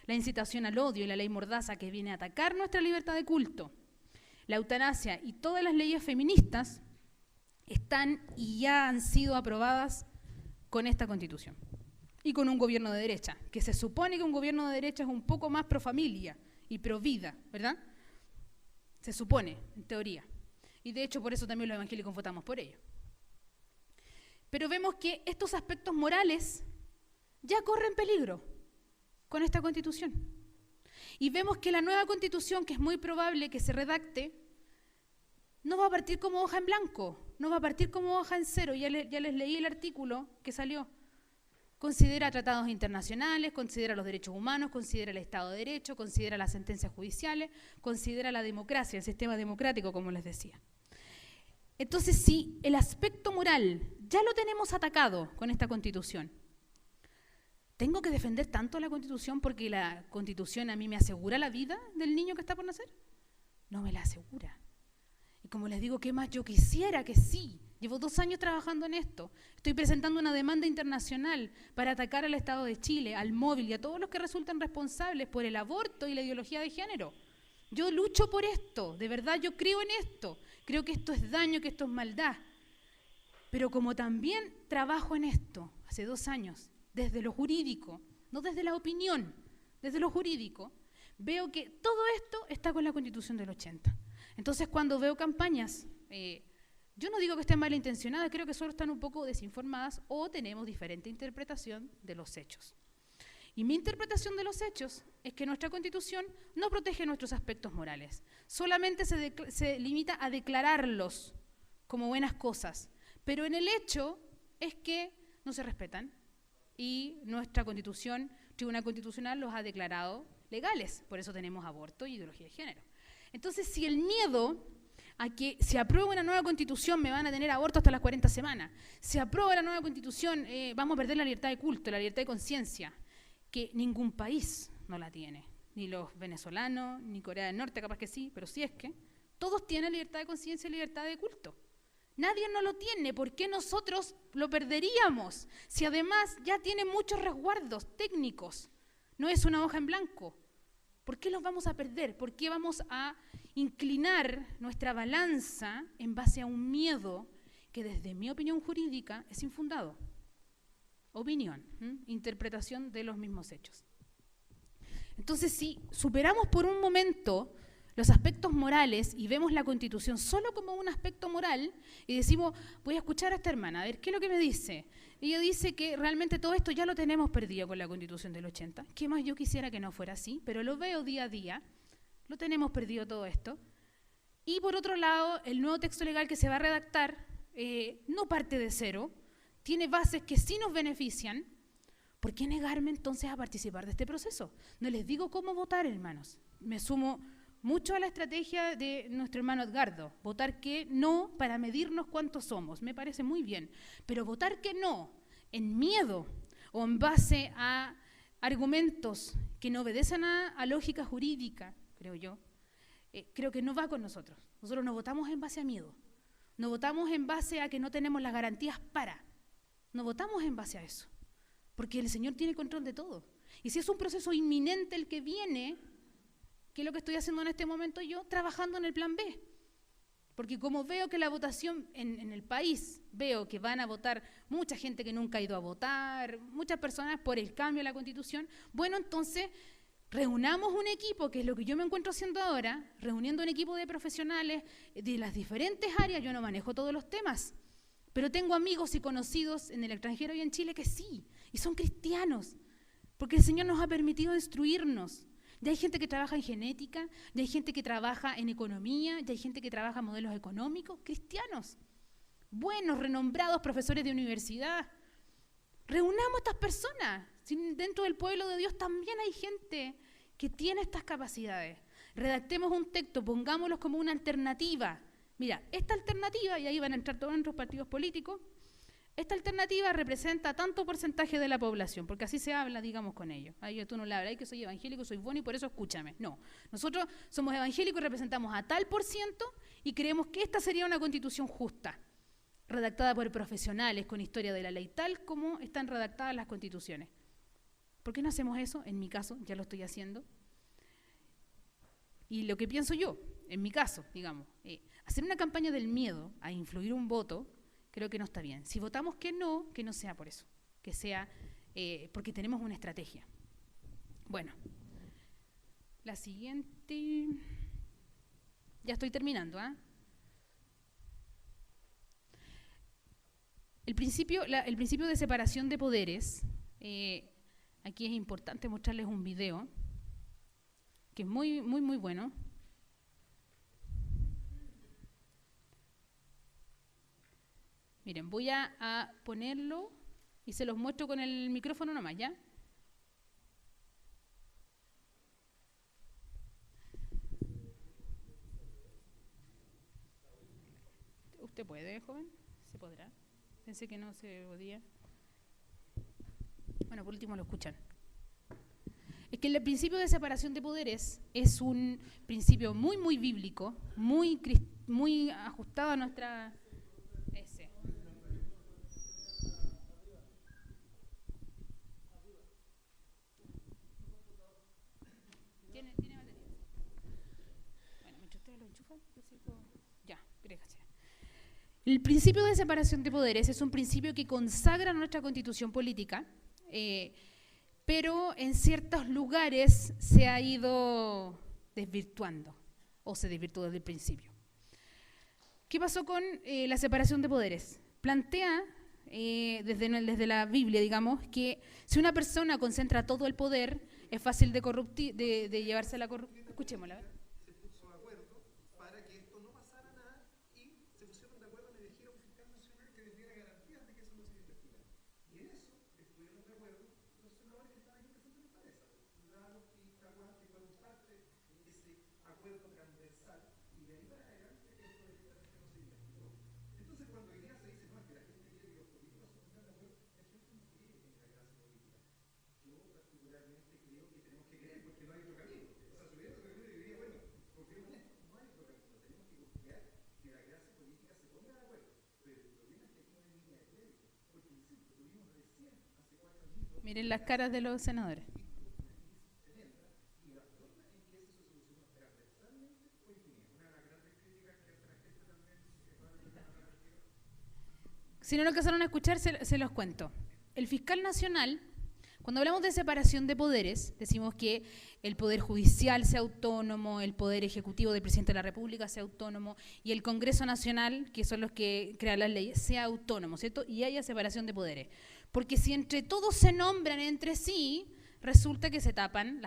la incitación al odio y la ley Mordaza que viene a atacar nuestra libertad de culto, la eutanasia y todas las leyes feministas están y ya han sido aprobadas con esta Constitución. Y con un gobierno de derecha, que se supone que un gobierno de derecha es un poco más pro familia y pro vida, ¿verdad? Se supone, en teoría. Y de hecho por eso también los evangélicos votamos por ello. Pero vemos que estos aspectos morales ya corren peligro con esta Constitución. Y vemos que la nueva Constitución, que es muy probable que se redacte, no va a partir como hoja en blanco, no va a partir como hoja en cero. Ya les leí el artículo que salió. Considera tratados internacionales, considera los derechos humanos, considera el Estado de Derecho, considera las sentencias judiciales, considera la democracia, el sistema democrático, como les decía. Entonces, si el aspecto moral ya lo tenemos atacado con esta Constitución, ¿tengo que defender tanto la Constitución porque la Constitución a mí me asegura la vida del niño que está por nacer? No me la asegura. Y como les digo, ¿qué más yo quisiera que sí? Llevo 2 años trabajando en esto. Estoy presentando una demanda internacional para atacar al Estado de Chile, al móvil y a todos los que resultan responsables por el aborto y la ideología de género. Yo lucho por esto, de verdad yo creo en esto. Creo que esto es daño, que esto es maldad. Pero como también trabajo en esto hace 2 años, desde lo jurídico, no desde la opinión, desde lo jurídico, veo que todo esto está con la Constitución del 80. Entonces cuando veo campañas... yo no digo que estén malintencionadas, creo que solo están un poco desinformadas o tenemos diferente interpretación de los hechos. Y mi interpretación de los hechos es que nuestra Constitución no protege nuestros aspectos morales, solamente se limita a declararlos como buenas cosas, pero en el hecho es que no se respetan y nuestra Constitución, Tribunal Constitucional, los ha declarado legales, por eso tenemos aborto y ideología de género. Entonces, si el miedo a que se apruebe una nueva Constitución me van a tener aborto hasta las 40 semanas, se aprueba la nueva Constitución, vamos a perder la libertad de culto, la libertad de conciencia, que ningún país no la tiene, ni los venezolanos, ni Corea del Norte, capaz que sí, pero sí es que todos tienen libertad de conciencia y libertad de culto. Nadie no lo tiene, ¿por qué nosotros lo perderíamos? Si además ya tiene muchos resguardos técnicos, no es una hoja en blanco. ¿Por qué los vamos a perder? ¿Por qué vamos a inclinar nuestra balanza en base a un miedo que desde mi opinión jurídica es infundado? Opinión, interpretación de los mismos hechos. Entonces, si superamos por un momento los aspectos morales y vemos la Constitución solo como un aspecto moral y decimos, voy a escuchar a esta hermana, a ver, ¿qué es lo que me dice? Ella dice que realmente todo esto ya lo tenemos perdido con la Constitución del 80. ¿Qué más yo quisiera que no fuera así? Pero lo veo día a día, lo tenemos perdido todo esto. Y por otro lado, el nuevo texto legal que se va a redactar no parte de cero, tiene bases que sí nos benefician. ¿Por qué negarme entonces a participar de este proceso? No les digo cómo votar, hermanos. Me sumo mucho a la estrategia de nuestro hermano Edgardo, votar que no para medirnos cuántos somos, me parece muy bien, pero votar que no en miedo o en base a argumentos que no obedecen a lógica jurídica, creo yo, creo que no va con nosotros. Nosotros no votamos en base a miedo, no votamos en base a que no tenemos las garantías no votamos en base a eso, porque el Señor tiene control de todo. Y si es un proceso inminente el que viene, ¿qué es lo que estoy haciendo en este momento yo? Trabajando en el plan B. Porque como veo que la votación en el país, veo que van a votar mucha gente que nunca ha ido a votar, muchas personas por el cambio de la Constitución, bueno, entonces reunamos un equipo, que es lo que yo me encuentro haciendo ahora, reuniendo un equipo de profesionales de las diferentes áreas. Yo no manejo todos los temas, pero tengo amigos y conocidos en el extranjero y en Chile que sí, y son cristianos, porque el Señor nos ha permitido instruirnos. Ya hay gente que trabaja en genética, ya hay gente que trabaja en economía, ya hay gente que trabaja en modelos económicos, cristianos, buenos, renombrados profesores de universidad. Reunamos a estas personas. Dentro del pueblo de Dios también hay gente que tiene estas capacidades. Redactemos un texto, pongámoslos como una alternativa. Mira, esta alternativa, y ahí van a entrar todos nuestros partidos políticos, esta alternativa representa tanto porcentaje de la población, porque así se habla, digamos, con ellos. Ahí tú no le hablas, que soy evangélico, soy bueno y por eso escúchame. No, nosotros somos evangélicos y representamos a tal por ciento y creemos que esta sería una constitución justa, redactada por profesionales con historia de la ley, tal como están redactadas las constituciones. ¿Por qué no hacemos eso? En mi caso, ya lo estoy haciendo. Y lo que pienso yo, en mi caso, digamos, hacer una campaña del miedo a influir un voto, creo que no está bien. Si votamos que no sea por eso, que sea porque tenemos una estrategia. Bueno, la siguiente, ya estoy terminando, ¿ah? El principio de separación de poderes, aquí es importante mostrarles un video que es muy, muy, muy bueno. Miren, voy a ponerlo y se los muestro con el micrófono nomás, ¿ya? ¿Usted puede, joven? ¿Se podrá? Pensé que no se podía. Bueno, por último lo escuchan. Es que el principio de separación de poderes es un principio muy, muy bíblico, muy ajustado a nuestra... ¿Tiene batería? Bueno, mientras ustedes lo enchufan, yo sigo... Ya, gracias. El principio de separación de poderes es un principio que consagra nuestra constitución política, pero en ciertos lugares se ha ido desvirtuando, o se desvirtuó desde el principio. ¿Qué pasó con la separación de poderes? Plantea, desde la Biblia, digamos, que si una persona concentra todo el poder, es fácil de llevarse a la corrupción. Escuchémosla, a ver. Se puso de acuerdo para que esto no pasara nada y se pusieron de acuerdo en elegir a un fiscal nacional que les diera garantías de que eso no se iba a investigar. Y en eso estuvieron de acuerdo los senadores que estaban aquí presentes en esta mesa, Lagos y Caguán, que fueron parte de ese acuerdo transversal, y de ahí para adelante esto de que no se investigó. Entonces cuando hoy día se dice, no, es que la gente quiere que los políticos se pongan de acuerdo, la gente no quiere en la clase política. Yo particularmente creo que tenemos que creer porque no hay otro camino. O sea, si hubiera otro camino, yo diría, bueno, confiemos en esto, no hay otro camino. Tenemos que confiar que la clase política se ponga de acuerdo. Pero el problema es que aquí no hay línea de crédito. Porque, insisto, tuvimos recién, hace 4 años... Miren las caras de los senadores. Si no lo alcanzaron a escuchar, se los cuento. El fiscal nacional, cuando hablamos de separación de poderes, decimos que el poder judicial sea autónomo, el poder ejecutivo del presidente de la República sea autónomo y el Congreso Nacional, que son los que crean las leyes, sea autónomo, ¿cierto? Y haya separación de poderes. Porque si entre todos se nombran entre sí, resulta que se tapan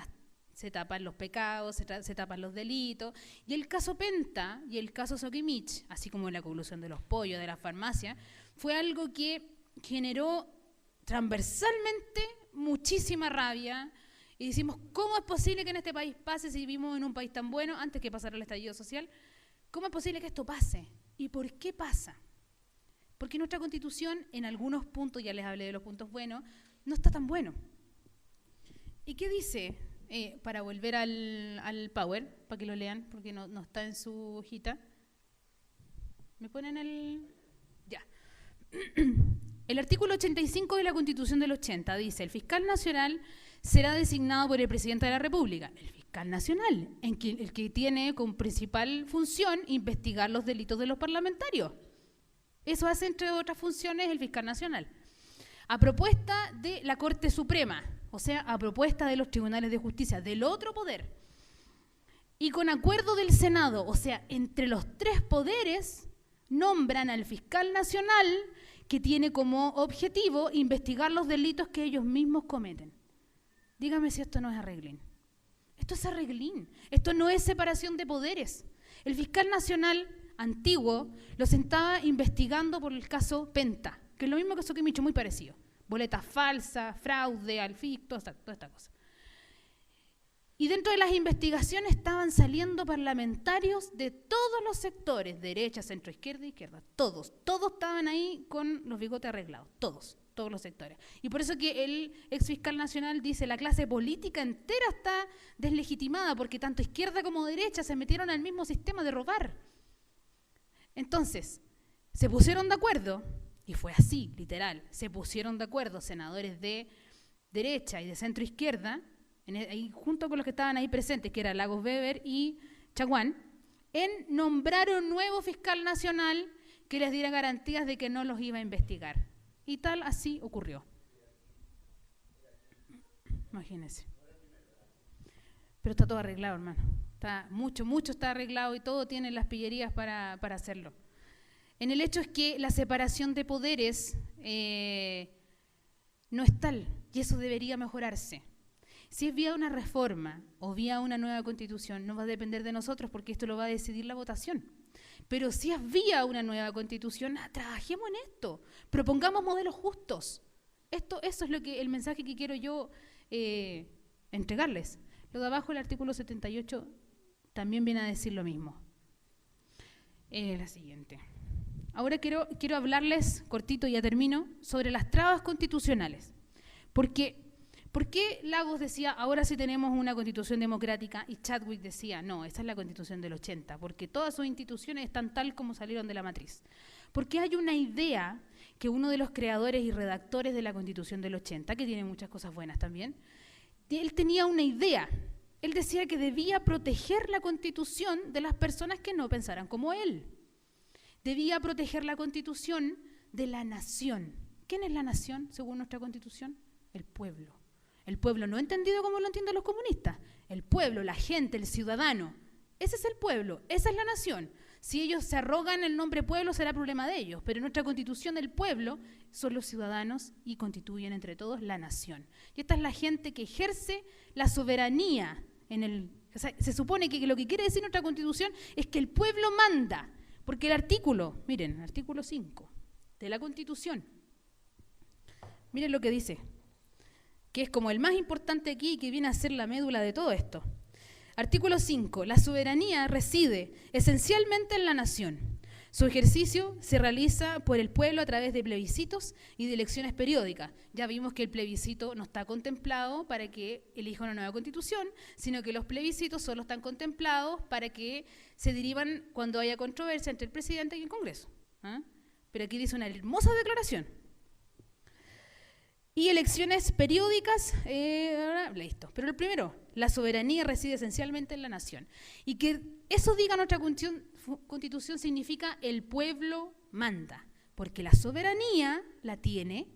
los pecados, se tapan los delitos. Y el caso Penta y el caso Soquimich, así como la colusión de los pollos, de la farmacia, fue algo que generó transversalmente muchísima rabia. Y decimos, ¿cómo es posible que en este país pase si vivimos en un país tan bueno, antes que pasara el estallido social? ¿Cómo es posible que esto pase? ¿Y por qué pasa? Porque nuestra Constitución, en algunos puntos, ya les hablé de los puntos buenos, no está tan bueno. ¿Y qué dice? Para volver al Power, para que lo lean, porque no está en su hojita. ¿Me ponen el...? Ya. El artículo 85 de la Constitución del 80 dice, el fiscal nacional será designado por el presidente de la República. El fiscal nacional, el que tiene como principal función investigar los delitos de los parlamentarios. Eso hace, entre otras funciones, el fiscal nacional. A propuesta de la Corte Suprema, o sea, a propuesta de los tribunales de justicia, del otro poder. Y con acuerdo del Senado, o sea, entre los tres poderes, nombran al fiscal nacional que tiene como objetivo investigar los delitos que ellos mismos cometen. Dígame si esto no es arreglín. Esto es arreglín. Esto no es separación de poderes. El fiscal nacional antiguo lo sentaba investigando por el caso Penta, que es lo mismo que Soquimich, muy parecido. Boletas falsas, fraude al fisco, toda esta cosa. Y dentro de las investigaciones estaban saliendo parlamentarios de todos los sectores, derecha, centro, izquierda, izquierda, todos estaban ahí con los bigotes arreglados, todos los sectores. Y por eso que el ex fiscal nacional dice, la clase política entera está deslegitimada porque tanto izquierda como derecha se metieron al mismo sistema de robar. Entonces, se pusieron de acuerdo, y fue así, literal, se pusieron de acuerdo senadores de derecha y de centro izquierda, ahí, junto con los que estaban ahí presentes, que eran Lagos Weber y Chaguán, en nombrar un nuevo fiscal nacional que les diera garantías de que no los iba a investigar. Y tal así ocurrió. Imagínense. Pero está todo arreglado, hermano. Está mucho está arreglado y todo tiene las pillerías para hacerlo. En el hecho es que la separación de poderes no es tal, y eso debería mejorarse. Si es vía una reforma o vía una nueva constitución, no va a depender de nosotros porque esto lo va a decidir la votación. Pero si es vía una nueva constitución, trabajemos en esto, propongamos modelos justos. Eso es el mensaje que quiero yo entregarles. Lo de abajo, el artículo 78, también viene a decir lo mismo. La siguiente. Ahora quiero hablarles, cortito, ya termino, sobre las trabas constitucionales. ¿Por qué Lagos decía, ahora sí tenemos una constitución democrática, y Chadwick decía, no, esa es la constitución del 80, porque todas sus instituciones están tal como salieron de la matriz? Porque hay una idea que uno de los creadores y redactores de la constitución del 80, que tiene muchas cosas buenas también, él tenía una idea. Él decía que debía proteger la constitución de las personas que no pensaran como él. Debía proteger la constitución de la nación. ¿Quién es la nación según nuestra constitución? El pueblo. El pueblo no entendido como lo entienden los comunistas. El pueblo, la gente, el ciudadano. Ese es el pueblo, esa es la nación. Si ellos se arrogan el nombre pueblo será problema de ellos, pero en nuestra constitución el pueblo son los ciudadanos y constituyen entre todos la nación. Y esta es la gente que ejerce la soberanía o sea, se supone que lo que quiere decir nuestra constitución es que el pueblo manda, porque el artículo, miren, el artículo 5 de la constitución, miren lo que dice, que es como el más importante aquí y que viene a ser la médula de todo esto. Artículo 5. La soberanía reside esencialmente en la nación. Su ejercicio se realiza por el pueblo a través de plebiscitos y de elecciones periódicas. Ya vimos que el plebiscito no está contemplado para que elija una nueva constitución, sino que los plebiscitos solo están contemplados para que se derivan cuando haya controversia entre el presidente y el Congreso. Pero aquí dice una hermosa declaración. Y elecciones periódicas, listo. Pero el primero, la soberanía reside esencialmente en la nación. Y que eso diga nuestra constitución significa el pueblo manda, porque la soberanía la tiene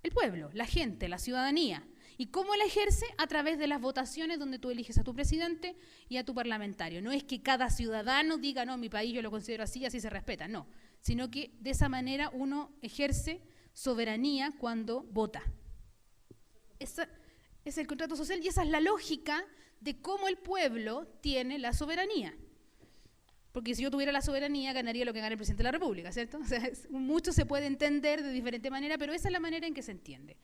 el pueblo, la gente, la ciudadanía. ¿Y cómo la ejerce? A través de las votaciones donde tú eliges a tu presidente y a tu parlamentario. No es que cada ciudadano diga, no, mi país yo lo considero así y así se respeta, no. Sino que de esa manera uno ejerce soberanía cuando vota. Ese es el contrato social y esa es la lógica de cómo el pueblo tiene la soberanía. Porque si yo tuviera la soberanía, ganaría lo que gana el presidente de la República, ¿cierto? O sea, mucho se puede entender de diferente manera, pero esa es la manera en que se entiende.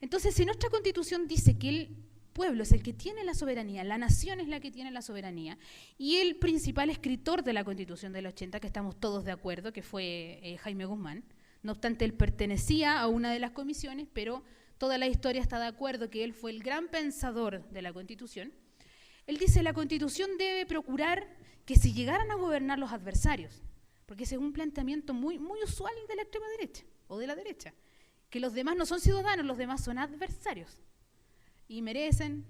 Entonces, si nuestra Constitución dice que el pueblo es el que tiene la soberanía, la nación es la que tiene la soberanía, y el principal escritor de la Constitución del 80, que estamos todos de acuerdo, que fue Jaime Guzmán, no obstante, él pertenecía a una de las comisiones, pero toda la historia está de acuerdo que él fue el gran pensador de la Constitución. Él dice, la Constitución debe procurar que si llegaran a gobernar los adversarios, porque ese es un planteamiento muy usual de la extrema derecha o de la derecha, que los demás no son ciudadanos, los demás son adversarios y merecen,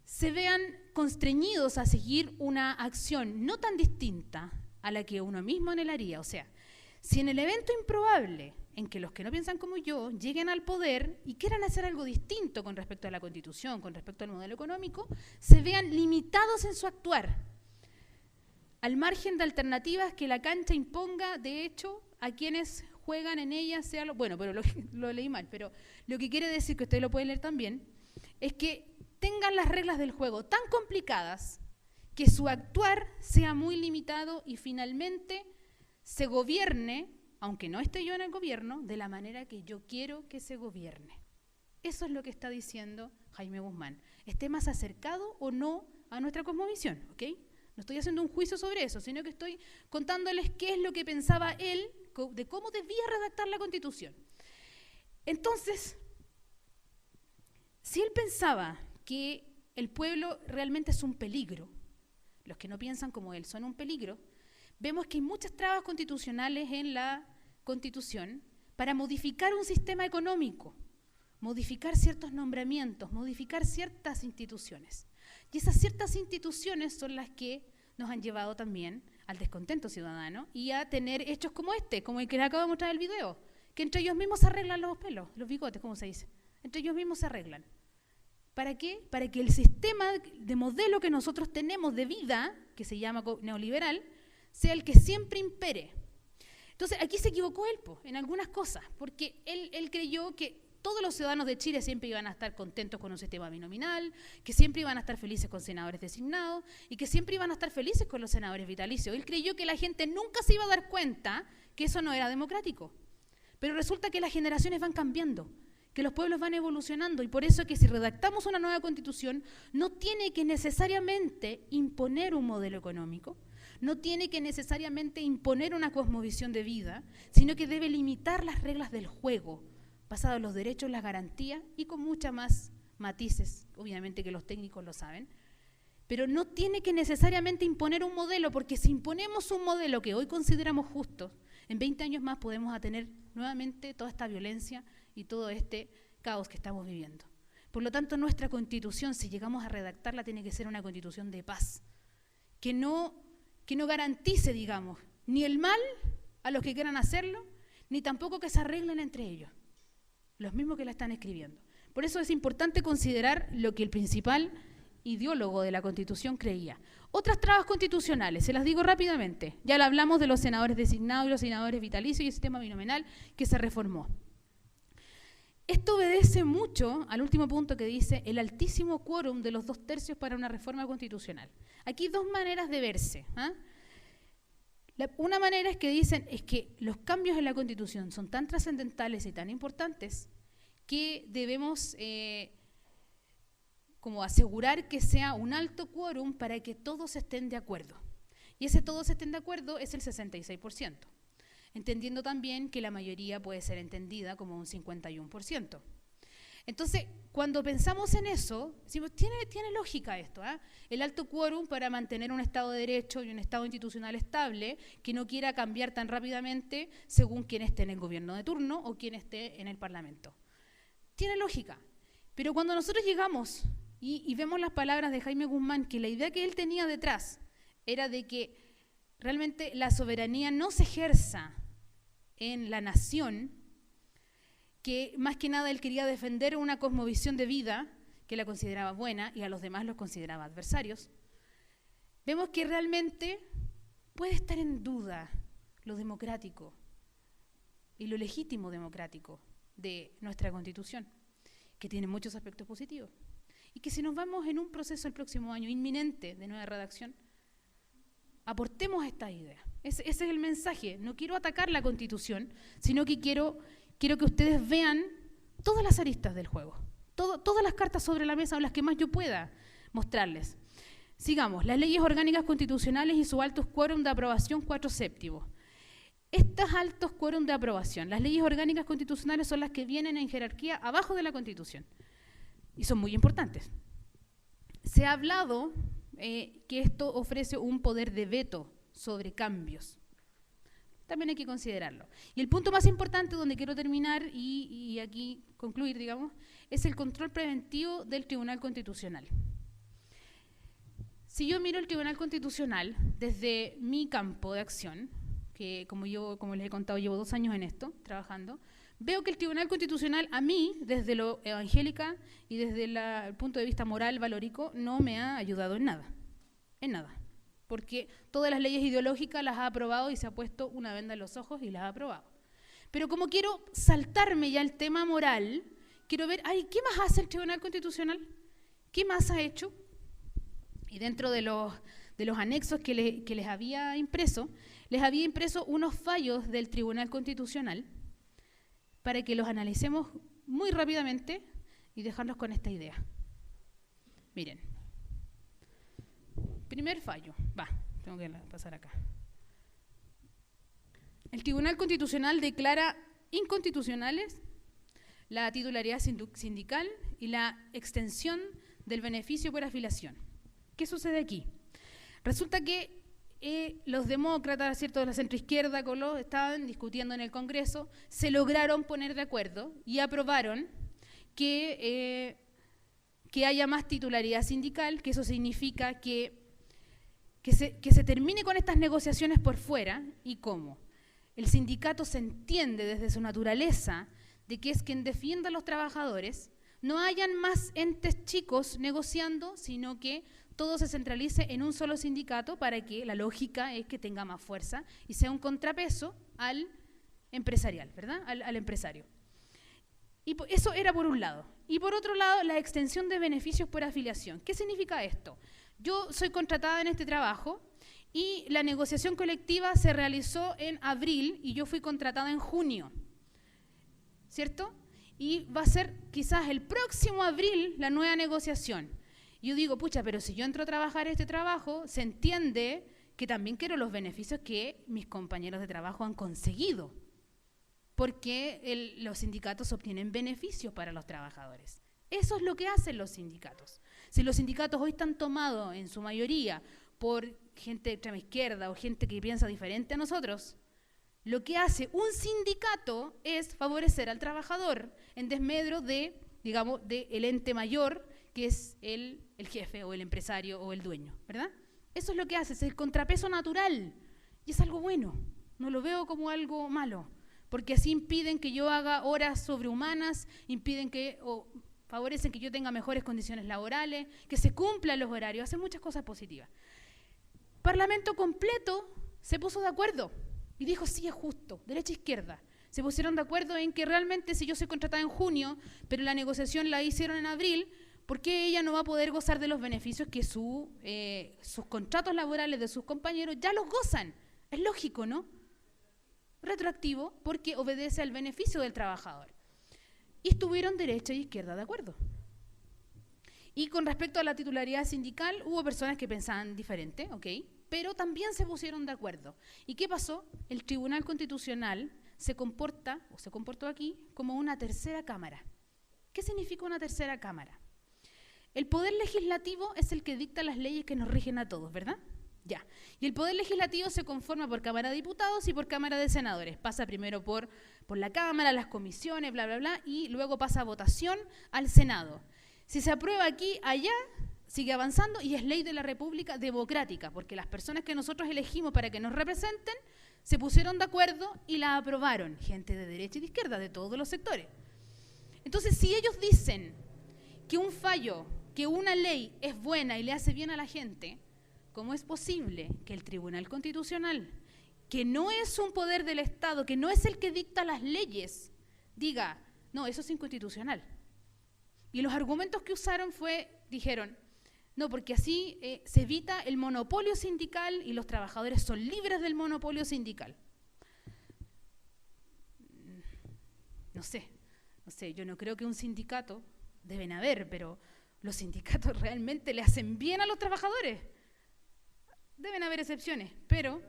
se vean constreñidos a seguir una acción no tan distinta a la que uno mismo anhelaría. O sea, si en el evento improbable en que los que no piensan como yo lleguen al poder y quieran hacer algo distinto con respecto a la Constitución, con respecto al modelo económico, se vean limitados en su actuar, al margen de alternativas que la cancha imponga, de hecho, a quienes juegan en ella, bueno, pero lo leí mal, pero lo que quiere decir, que ustedes lo pueden leer también, es que tengan las reglas del juego tan complicadas que su actuar sea muy limitado y finalmente se gobierne, aunque no esté yo en el gobierno, de la manera que yo quiero que se gobierne. Eso es lo que está diciendo Jaime Guzmán. Esté más acercado o no a nuestra cosmovisión, ¿ok? No estoy haciendo un juicio sobre eso, sino que estoy contándoles qué es lo que pensaba él de cómo debía redactar la Constitución. Entonces, si él pensaba que el pueblo realmente es un peligro, los que no piensan como él son un peligro, vemos que hay muchas trabas constitucionales en la Constitución para modificar un sistema económico, modificar ciertos nombramientos, modificar ciertas instituciones. Y esas ciertas instituciones son las que nos han llevado también al descontento ciudadano y a tener hechos como este, como el que les acabo de mostrar el video, que entre ellos mismos se arreglan los pelos, los bigotes, ¿cómo se dice? Entre ellos mismos se arreglan. ¿Para qué? Para que el sistema de modelo que nosotros tenemos de vida, que se llama neoliberal, sea el que siempre impere. Entonces, aquí se equivocó él en algunas cosas, porque él creyó que todos los ciudadanos de Chile siempre iban a estar contentos con un sistema binominal, que siempre iban a estar felices con senadores designados y que siempre iban a estar felices con los senadores vitalicios. Él creyó que la gente nunca se iba a dar cuenta que eso no era democrático. Pero resulta que las generaciones van cambiando, que los pueblos van evolucionando y por eso que si redactamos una nueva constitución no tiene que necesariamente imponer un modelo económico, no tiene que necesariamente imponer una cosmovisión de vida, sino que debe limitar las reglas del juego, basado en los derechos, las garantías y con muchas más matices, obviamente que los técnicos lo saben, pero no tiene que necesariamente imponer un modelo, porque si imponemos un modelo que hoy consideramos justo, en 20 años más podemos tener nuevamente toda esta violencia y todo este caos que estamos viviendo. Por lo tanto, nuestra Constitución, si llegamos a redactarla, tiene que ser una Constitución de paz, que no garantice, digamos, ni el mal a los que quieran hacerlo, ni tampoco que se arreglen entre ellos, los mismos que la están escribiendo. Por eso es importante considerar lo que el principal ideólogo de la Constitución creía. Otras trabas constitucionales, se las digo rápidamente. Ya le hablamos de los senadores designados y los senadores vitalicios y el sistema binominal que se reformó. Esto obedece mucho al último punto que dice el altísimo quórum de los 2/3 para una reforma constitucional. Aquí dos maneras de verse. Una manera es que dicen es que los cambios en la Constitución son tan trascendentales y tan importantes que debemos como asegurar que sea un alto quórum para que todos estén de acuerdo. Y ese todos estén de acuerdo es el 66%, entendiendo también que la mayoría puede ser entendida como un 51%. Entonces, cuando pensamos en eso, decimos, tiene lógica esto, el alto quórum para mantener un Estado de Derecho y un Estado institucional estable que no quiera cambiar tan rápidamente según quién esté en el gobierno de turno o quién esté en el Parlamento. Tiene lógica, pero cuando nosotros llegamos y vemos las palabras de Jaime Guzmán, que la idea que él tenía detrás era de que realmente la soberanía no se ejerza en la nación, que más que nada él quería defender una cosmovisión de vida que la consideraba buena y a los demás los consideraba adversarios, vemos que realmente puede estar en duda lo democrático y lo legítimo democrático de nuestra Constitución, que tiene muchos aspectos positivos. Y que si nos vamos en un proceso el próximo año inminente de nueva redacción, aportemos esta idea. Ese es el mensaje. No quiero atacar la Constitución, sino que quiero que ustedes vean todas las aristas del juego, todas las cartas sobre la mesa o las que más yo pueda mostrarles. Sigamos, las leyes orgánicas constitucionales y su altos quórum de aprobación 4/7. Estos altos quórum de aprobación, las leyes orgánicas constitucionales son las que vienen en jerarquía abajo de la Constitución y son muy importantes. Se ha hablado que esto ofrece un poder de veto sobre cambios. También hay que considerarlo. Y el punto más importante donde quiero terminar y aquí concluir, digamos, es el control preventivo del Tribunal Constitucional. Si yo miro el Tribunal Constitucional desde mi campo de acción, que como les he contado, llevo 2 años en esto, trabajando, veo que el Tribunal Constitucional a mí, desde lo evangélica y desde el punto de vista moral, valórico, no me ha ayudado en nada, porque todas las leyes ideológicas las ha aprobado y se ha puesto una venda en los ojos y las ha aprobado. Pero como quiero saltarme ya el tema moral, quiero ver, ¿qué más hace el Tribunal Constitucional? ¿Qué más ha hecho? Y dentro de los anexos que les había impreso unos fallos del Tribunal Constitucional para que los analicemos muy rápidamente y dejarlos con esta idea. Miren. Primer fallo. Tengo que pasar acá. El Tribunal Constitucional declara inconstitucionales la titularidad sindical y la extensión del beneficio por afiliación. ¿Qué sucede aquí? Resulta que los demócratas, ¿cierto?, de la centroizquierda, estaban discutiendo en el Congreso, se lograron poner de acuerdo y aprobaron que haya más titularidad sindical, que eso significa que se termine con estas negociaciones por fuera. ¿Y cómo? El sindicato se entiende desde su naturaleza de que es quien defienda a los trabajadores, no hayan más entes chicos negociando, sino que todo se centralice en un solo sindicato para que la lógica es que tenga más fuerza y sea un contrapeso al empresarial, ¿verdad? Al empresario. Y eso era por un lado. Y por otro lado, la extensión de beneficios por afiliación. ¿Qué significa esto? Yo soy contratada en este trabajo y la negociación colectiva se realizó en abril y yo fui contratada en junio, ¿cierto? Y va a ser quizás el próximo abril la nueva negociación. Yo digo, pucha, pero si yo entro a trabajar este trabajo, se entiende que también quiero los beneficios que mis compañeros de trabajo han conseguido, porque los sindicatos obtienen beneficios para los trabajadores. Eso es lo que hacen los sindicatos. Si los sindicatos hoy están tomados en su mayoría por gente de extrema izquierda o gente que piensa diferente a nosotros, lo que hace un sindicato es favorecer al trabajador en desmedro de, digamos, del ente mayor, que es el jefe o el empresario o el dueño, ¿verdad? Eso es lo que hace, es el contrapeso natural y es algo bueno, no lo veo como algo malo, porque así impiden que yo haga horas sobrehumanas, favorecen que yo tenga mejores condiciones laborales, que se cumplan los horarios, hacen muchas cosas positivas. Parlamento completo se puso de acuerdo y dijo, sí, es justo, derecha e izquierda. Se pusieron de acuerdo en que realmente si yo soy contratada en junio, pero la negociación la hicieron en abril, ¿por qué ella no va a poder gozar de los beneficios que sus contratos laborales de sus compañeros ya los gozan? Es lógico, ¿no? Retroactivo, porque obedece al beneficio del trabajador. Y estuvieron derecha e izquierda de acuerdo. Y con respecto a la titularidad sindical, hubo personas que pensaban diferente, ¿ok? Pero también se pusieron de acuerdo. ¿Y qué pasó? El Tribunal Constitucional se comportó aquí como una tercera cámara. ¿Qué significa una tercera cámara? El poder legislativo es el que dicta las leyes que nos rigen a todos, ¿verdad? Ya. Y el poder legislativo se conforma por Cámara de Diputados y por Cámara de Senadores. Pasa primero por la Cámara, las comisiones, bla, bla, bla, y luego pasa a votación al Senado. Si se aprueba aquí, allá, sigue avanzando y es ley de la República democrática, porque las personas que nosotros elegimos para que nos representen se pusieron de acuerdo y la aprobaron, gente de derecha y de izquierda, de todos los sectores. Entonces, si ellos dicen que un fallo, que una ley es buena y le hace bien a la gente, ¿cómo es posible que el Tribunal Constitucional, que no es un poder del Estado, que no es el que dicta las leyes, diga, no, eso es inconstitucional? Y los argumentos que usaron dijeron, no, porque así se evita el monopolio sindical y los trabajadores son libres del monopolio sindical. No sé, yo no creo que un sindicato, deben haber, pero los sindicatos realmente le hacen bien a los trabajadores. Deben haber excepciones, pero...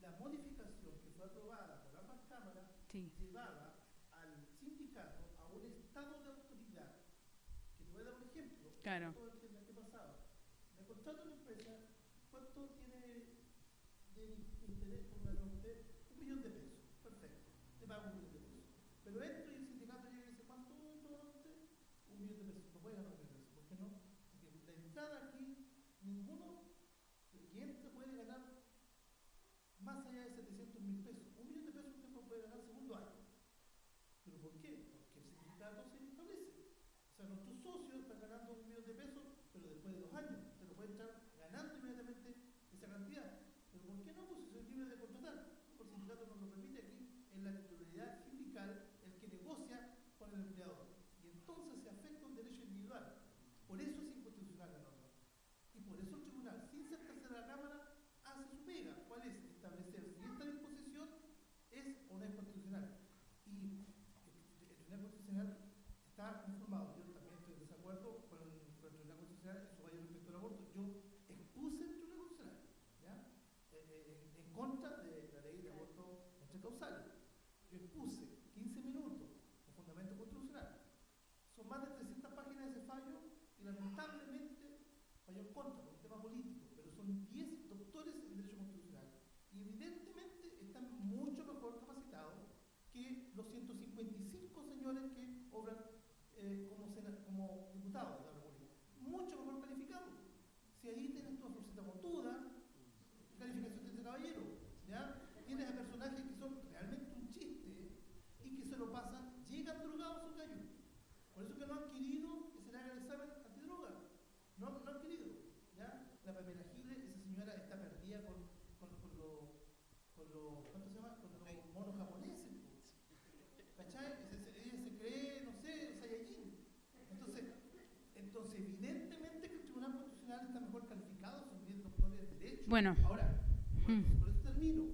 La modificación que fue aprobada por ambas cámaras llevaba al sindicato a un estado de autoridad. Que te voy a dar un ejemplo. Claro. ¿Qué pasaba? Me contrata una empresa, ¿cuánto tiene de interés por la usted? $1 millón. Perfecto. Te pago $1 millón. Pero entro y el sindicato llega y dice, ¿cuánto cobra usted? $1 millón. No puede ganar $1 millón. ¿Por qué no? Porque la entrada aquí, ninguno que entre puede ganar más allá de 700.000 pesos. $1 millón usted no puede ganar segundo año. ¿Pero por qué? Porque el sindicato se establece. O sea, nuestros socios están ganando $1 millón, pero después de 2 años. Usted no puede entrar ganando inmediatamente esa cantidad. ¿Pero por qué no? Pues si soy libre de contratar. El sindicato nos lo permite aquí, en la titularidad sindical, el que negocia como diputado de la República. Mucho mejor calificado. Si ahí tienes tu Florcita Montuda, calificación de este caballero, ¿ya? Tienes a personajes que son realmente un chiste y que se lo pasan, llegan drogados a su gallo. Por eso que no han querido que se le haga el examen antidroga. No han querido, ¿ya? La Pamela Giles, esa señora está perdida con los ¿cuánto se llama? Con los monos japoneses. ¿Cachai? Ella se cree, no sé, Saiyajin. Entonces, evidentemente que el Tribunal Constitucional está mejor calificado, son 10 doctores de Derecho. Bueno. Ahora, por eso termino.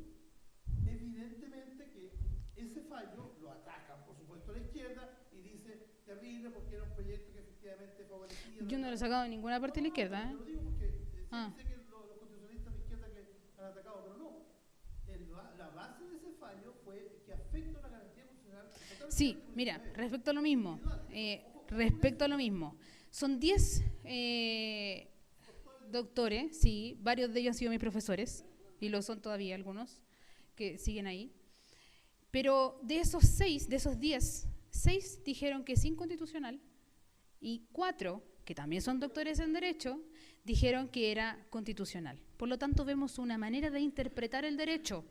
Evidentemente que ese fallo lo atacan, por supuesto, a la izquierda y dice, terrible, porque era un proyecto que efectivamente favorecía... Yo no lo he sacado de ninguna parte de la izquierda, ¿eh? Lo digo porque sé que los constitucionalistas de izquierda que han atacado, pero no. La base de ese fallo fue que afecta una garantía constitucional. Sí, mira, respecto a lo mismo, son 10 doctores, sí, varios de ellos han sido mis profesores, y lo son todavía algunos, que siguen ahí, pero de esos 6, de esos 10, 6 dijeron que es inconstitucional, y 4, que también son doctores en Derecho, dijeron que era constitucional. Por lo tanto, vemos una manera de interpretar el derecho.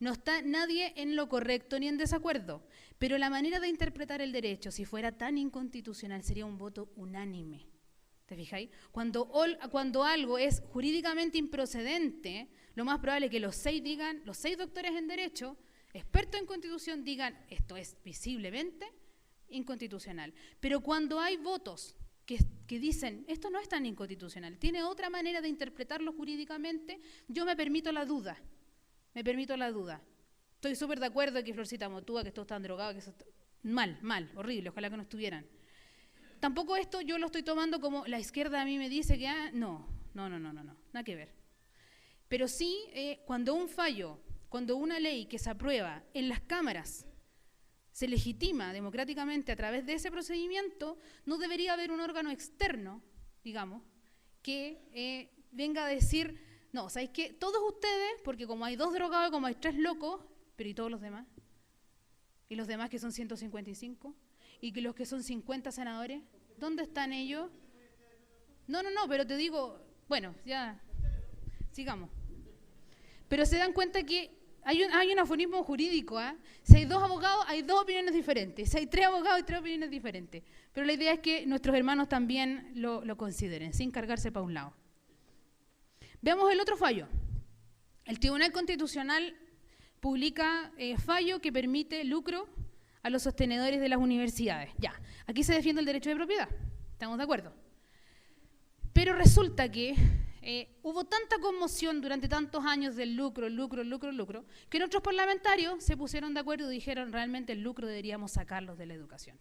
No está nadie en lo correcto ni en desacuerdo, pero la manera de interpretar el derecho, si fuera tan inconstitucional, sería un voto unánime. ¿Te fijáis? Cuando algo es jurídicamente improcedente, lo más probable es que los 6 doctores en Derecho, expertos en Constitución, digan esto es visiblemente inconstitucional. Pero cuando hay votos que dicen esto no es tan inconstitucional, tiene otra manera de interpretarlo jurídicamente, yo me permito la duda. Estoy súper de acuerdo en que Florcita Montuda, que todos están drogados, que eso está mal, horrible, ojalá que no estuvieran. Tampoco esto yo lo estoy tomando como la izquierda a mí me dice que no, nada que ver. Pero sí, cuando una ley que se aprueba en las cámaras se legitima democráticamente a través de ese procedimiento, no debería haber un órgano externo, digamos, que venga a decir, no, ¿sabéis qué? Todos ustedes, porque como hay 2 drogados, como hay 3 locos, pero ¿y todos los demás? ¿Y los demás que son 155? ¿Y que los que son 50 senadores? ¿Dónde están ellos? No, pero te digo, bueno, ya, sigamos. Pero se dan cuenta que hay un aforismo jurídico, ¿eh? Si hay 2 abogados, hay 2 opiniones diferentes. Si hay 3 abogados, hay 3 opiniones diferentes. Pero la idea es que nuestros hermanos también lo consideren, sin cargarse para un lado. Veamos el otro fallo. El Tribunal Constitucional publica fallo que permite lucro a los sostenedores de las universidades. Ya, aquí se defiende el derecho de propiedad, ¿estamos de acuerdo? Pero resulta que hubo tanta conmoción durante tantos años del lucro, que nuestros parlamentarios se pusieron de acuerdo y dijeron realmente el lucro deberíamos sacarlos de la educación.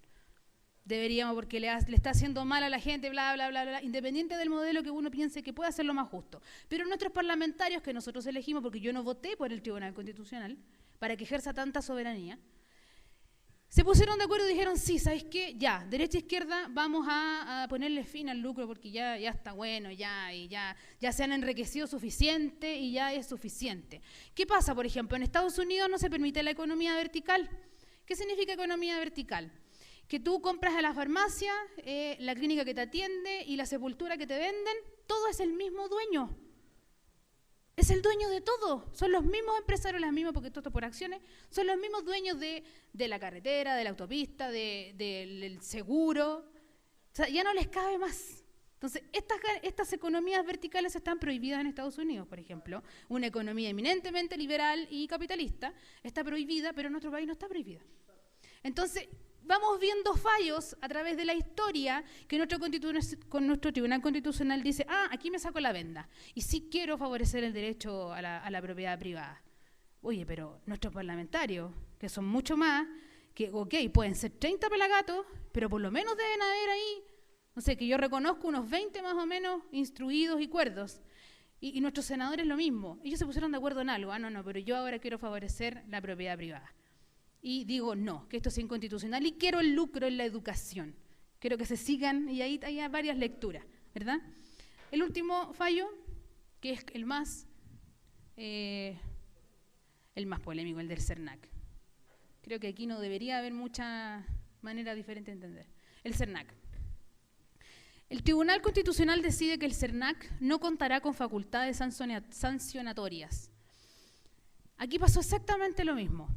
Deberíamos, porque le está haciendo mal a la gente, bla, independiente del modelo que uno piense que pueda ser lo más justo. Pero nuestros parlamentarios, que nosotros elegimos, porque yo no voté por el Tribunal Constitucional, para que ejerza tanta soberanía, se pusieron de acuerdo y dijeron, sí, ¿sabes qué? Ya, derecha e izquierda, vamos a ponerle fin al lucro porque ya está bueno, ya se han enriquecido suficiente y ya es suficiente. ¿Qué pasa, por ejemplo? En Estados Unidos no se permite la economía vertical. ¿Qué significa economía vertical? Que tú compras a la farmacia, la clínica que te atiende y la sepultura que te venden, todo es el mismo dueño. Es el dueño de todo. Son los mismos empresarios, las mismas, porque todo esto por acciones, son los mismos dueños de la carretera, de la autopista, del seguro. O sea, ya no les cabe más. Entonces, estas economías verticales están prohibidas en Estados Unidos, por ejemplo. Una economía eminentemente liberal y capitalista está prohibida, pero en nuestro país no está prohibida. Entonces, vamos viendo fallos a través de la historia que nuestro Tribunal Constitucional dice, aquí me saco la venda y sí quiero favorecer el derecho a la propiedad privada. Oye, pero nuestros parlamentarios, que son mucho más, que pueden ser 30 pelagatos, pero por lo menos deben haber ahí, no sé, que yo reconozco unos 20 más o menos instruidos y cuerdos. Y nuestros senadores lo mismo. Ellos se pusieron de acuerdo en algo. No, pero yo ahora quiero favorecer la propiedad privada. Y digo, no, que esto es inconstitucional y quiero el lucro en la educación. Quiero que se sigan, y ahí hay varias lecturas, ¿verdad? El último fallo, que es el más polémico, el del CERNAC. Creo que aquí no debería haber mucha manera diferente de entender. el CERNAC. El Tribunal Constitucional decide que el CERNAC no contará con facultades sancionatorias. Aquí pasó exactamente lo mismo.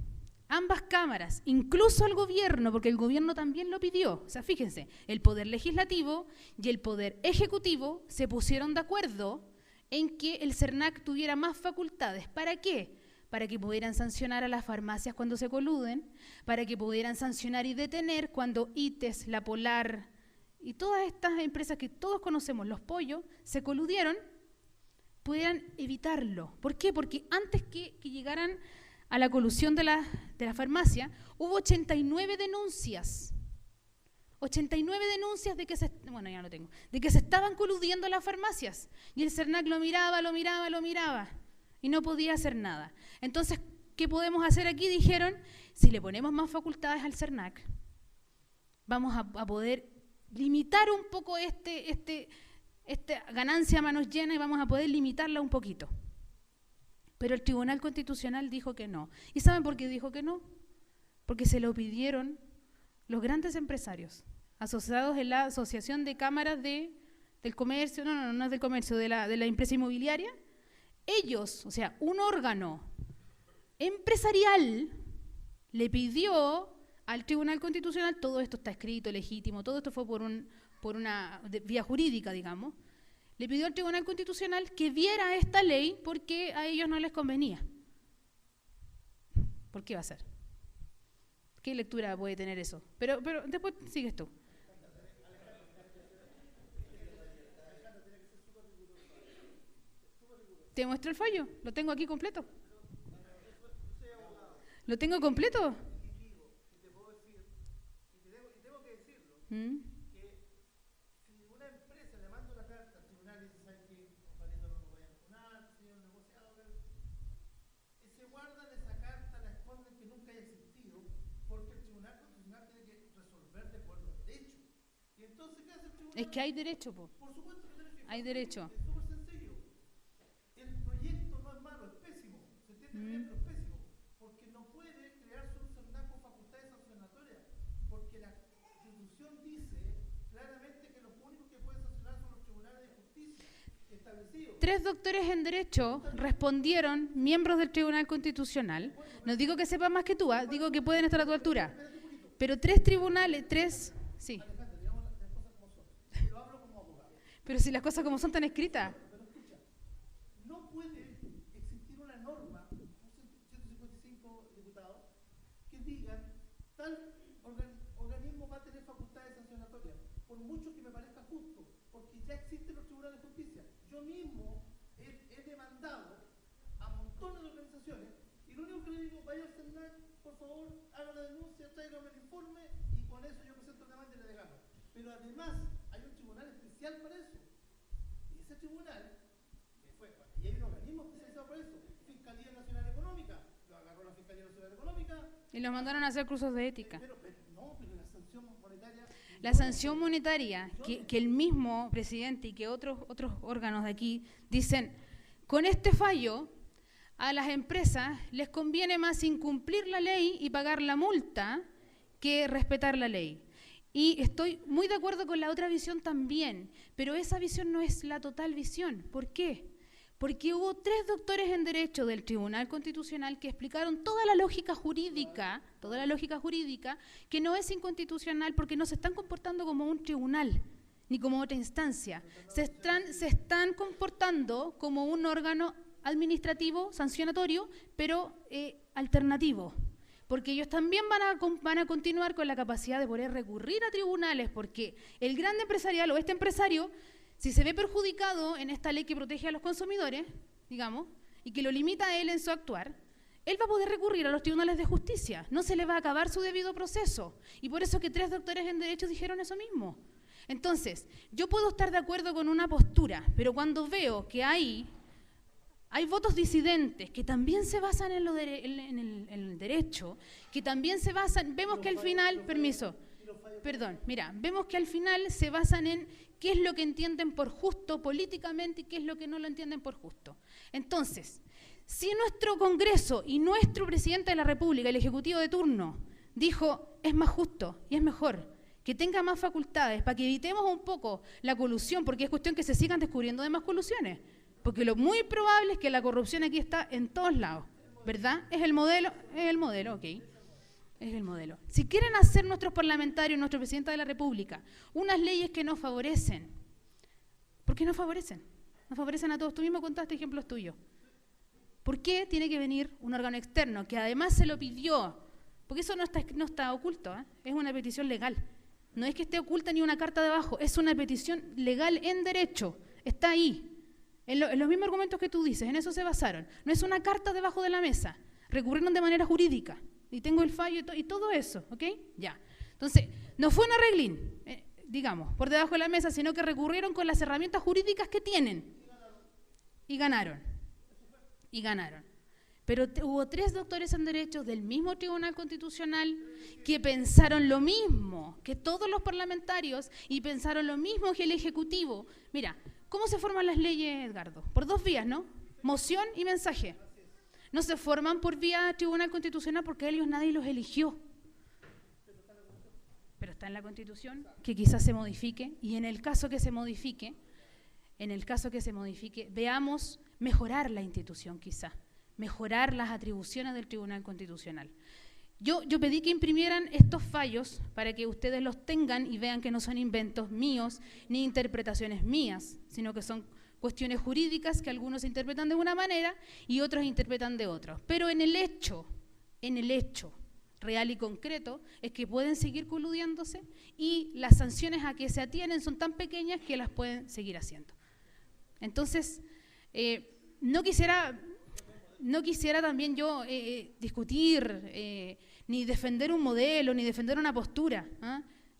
Ambas cámaras, incluso el gobierno, porque el gobierno también lo pidió, o sea, fíjense, el Poder Legislativo y el Poder Ejecutivo se pusieron de acuerdo en que el CERNAC tuviera más facultades. ¿Para qué? Para que pudieran sancionar a las farmacias cuando se coluden, para que pudieran sancionar y detener cuando ITES, La Polar y todas estas empresas que todos conocemos, los pollos, se coludieron, pudieran evitarlo. ¿Por qué? Porque antes que llegaran a la colusión de la farmacia, hubo 89 denuncias. 89 denuncias de que se estaban coludiendo las farmacias. Y el CERNAC lo miraba y no podía hacer nada. Entonces, ¿qué podemos hacer aquí? Dijeron, si le ponemos más facultades al CERNAC, vamos a poder limitar un poco esta ganancia a manos llenas y vamos a poder limitarla un poquito. Pero el Tribunal Constitucional dijo que no. ¿Y saben por qué dijo que no? Porque se lo pidieron los grandes empresarios, asociados en la Asociación de Cámaras del Comercio, no es del comercio, de la empresa inmobiliaria. Ellos, o sea, un órgano empresarial le pidió al Tribunal Constitucional, todo esto está escrito, legítimo, todo esto fue por una vía jurídica, digamos, le pidió al Tribunal Constitucional que viera esta ley porque a ellos no les convenía. ¿Por qué va a ser? ¿Qué lectura puede tener eso? Pero después sigues tú. ¿Te muestro el fallo? Lo tengo aquí completo. ¿Lo tengo completo? ¿Mm? Es que hay derecho, po. Por supuesto que derecho. Hay derecho. Es súper sencillo. El proyecto no es malo, es pésimo. ¿Se entiende bien? Pero es pésimo. Porque no puede crearse un CERNAC con facultades sancionatorias. Porque la Constitución dice claramente que los únicos que pueden sancionar son los tribunales de justicia establecidos. 3 doctores en Derecho respondieron, miembros del Tribunal Constitucional. No digo que sepan más que tú, digo que pueden estar a tu altura. Pero 3 tribunales, 3... Sí. Pero si las cosas como son tan escritas. Pero escucha, no puede existir una norma, 155 diputados, que digan tal organismo va a tener facultades sancionatorias, por mucho que me parezca justo, porque ya existen los tribunales de justicia. Yo mismo he demandado a montones de organizaciones y lo único que le digo, vaya al CERNAC, por favor, haga la denuncia, tráigame el informe y con eso yo presento la demanda y le gano. Pero además hay un tribunal especial para eso. Y ese tribunal, y hay un organismo especializado para eso, Fiscalía Nacional Económica, lo agarró la Fiscalía Nacional Económica. Y los mandaron a hacer cursos de ética. Pero la sanción monetaria... La sanción monetaria, que el mismo presidente y que otros órganos de aquí dicen, con este fallo a las empresas les conviene más incumplir la ley y pagar la multa que respetar la ley. Y estoy muy de acuerdo con la otra visión también, pero esa visión no es la total visión. ¿Por qué? Porque hubo 3 doctores en Derecho del Tribunal Constitucional que explicaron toda la lógica jurídica, que no es inconstitucional porque no se están comportando como un tribunal, ni como otra instancia. Se están comportando como un órgano administrativo, sancionatorio, pero alternativo. Porque ellos también van a continuar con la capacidad de poder recurrir a tribunales, porque el grande empresarial o este empresario, si se ve perjudicado en esta ley que protege a los consumidores, digamos, y que lo limita a él en su actuar, él va a poder recurrir a los tribunales de justicia, no se le va a acabar su debido proceso. Y por eso que 3 doctores en Derecho dijeron eso mismo. Entonces, yo puedo estar de acuerdo con una postura, pero cuando veo que hay votos disidentes que también se basan en el derecho, que también se basan, vemos que al final, vemos que al final se basan en qué es lo que entienden por justo políticamente y qué es lo que no lo entienden por justo. Entonces, si nuestro Congreso y nuestro presidente de la República, el Ejecutivo de turno, dijo, es más justo y es mejor que tenga más facultades, para que evitemos un poco la colusión, porque es cuestión que se sigan descubriendo demás colusiones. Porque lo muy probable es que la corrupción aquí está en todos lados, ¿verdad? Es el modelo, ok. Es el modelo. Si quieren hacer nuestros parlamentarios, nuestro presidente de la República, unas leyes que nos favorecen, ¿por qué nos favorecen? Nos favorecen a todos. Tú mismo contaste ejemplos tuyos. ¿Por qué tiene que venir un órgano externo que además se lo pidió? Porque eso no está oculto, ¿eh? Es una petición legal. No es que esté oculta ni una carta debajo, es una petición legal en derecho. Está ahí. En los mismos argumentos que tú dices, en eso se basaron. No es una carta debajo de la mesa. Recurrieron de manera jurídica. Y tengo el fallo y todo eso, ¿ok? Ya. Entonces, no fue un arreglín, digamos, por debajo de la mesa, sino que recurrieron con las herramientas jurídicas que tienen. Y ganaron. Y ganaron. Pero hubo 3 doctores en Derecho del mismo Tribunal Constitucional que pensaron lo mismo que todos los parlamentarios y pensaron lo mismo que el Ejecutivo. Mira, ¿cómo se forman las leyes, Edgardo? Por 2 vías, ¿no? Moción y mensaje. No se forman por vía Tribunal Constitucional porque ellos nadie los eligió. Pero está en la Constitución que quizás se modifique, y en el caso que se modifique, veamos mejorar la institución quizás, mejorar las atribuciones del Tribunal Constitucional. Yo pedí que imprimieran estos fallos para que ustedes los tengan y vean que no son inventos míos ni interpretaciones mías, sino que son cuestiones jurídicas que algunos interpretan de una manera y otros interpretan de otra. Pero en el hecho real y concreto es que pueden seguir coludiéndose y las sanciones a que se atienen son tan pequeñas que las pueden seguir haciendo. Entonces, no quisiera también yo discutir ni defender un modelo, ni defender una postura.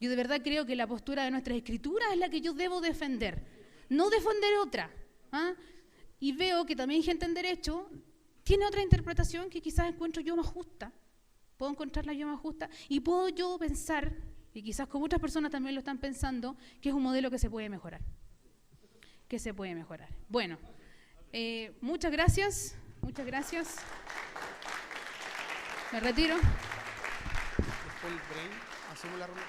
Yo de verdad creo que la postura de nuestras escrituras es la que yo debo defender, no defender otra. Y veo que también gente en Derecho tiene otra interpretación que quizás encuentro yo más justa, puedo encontrarla yo más justa, y puedo yo pensar, y quizás como otras personas también lo están pensando, que es un modelo que se puede mejorar. Bueno, muchas gracias. Me retiro. Después del break, hacemos la ronda.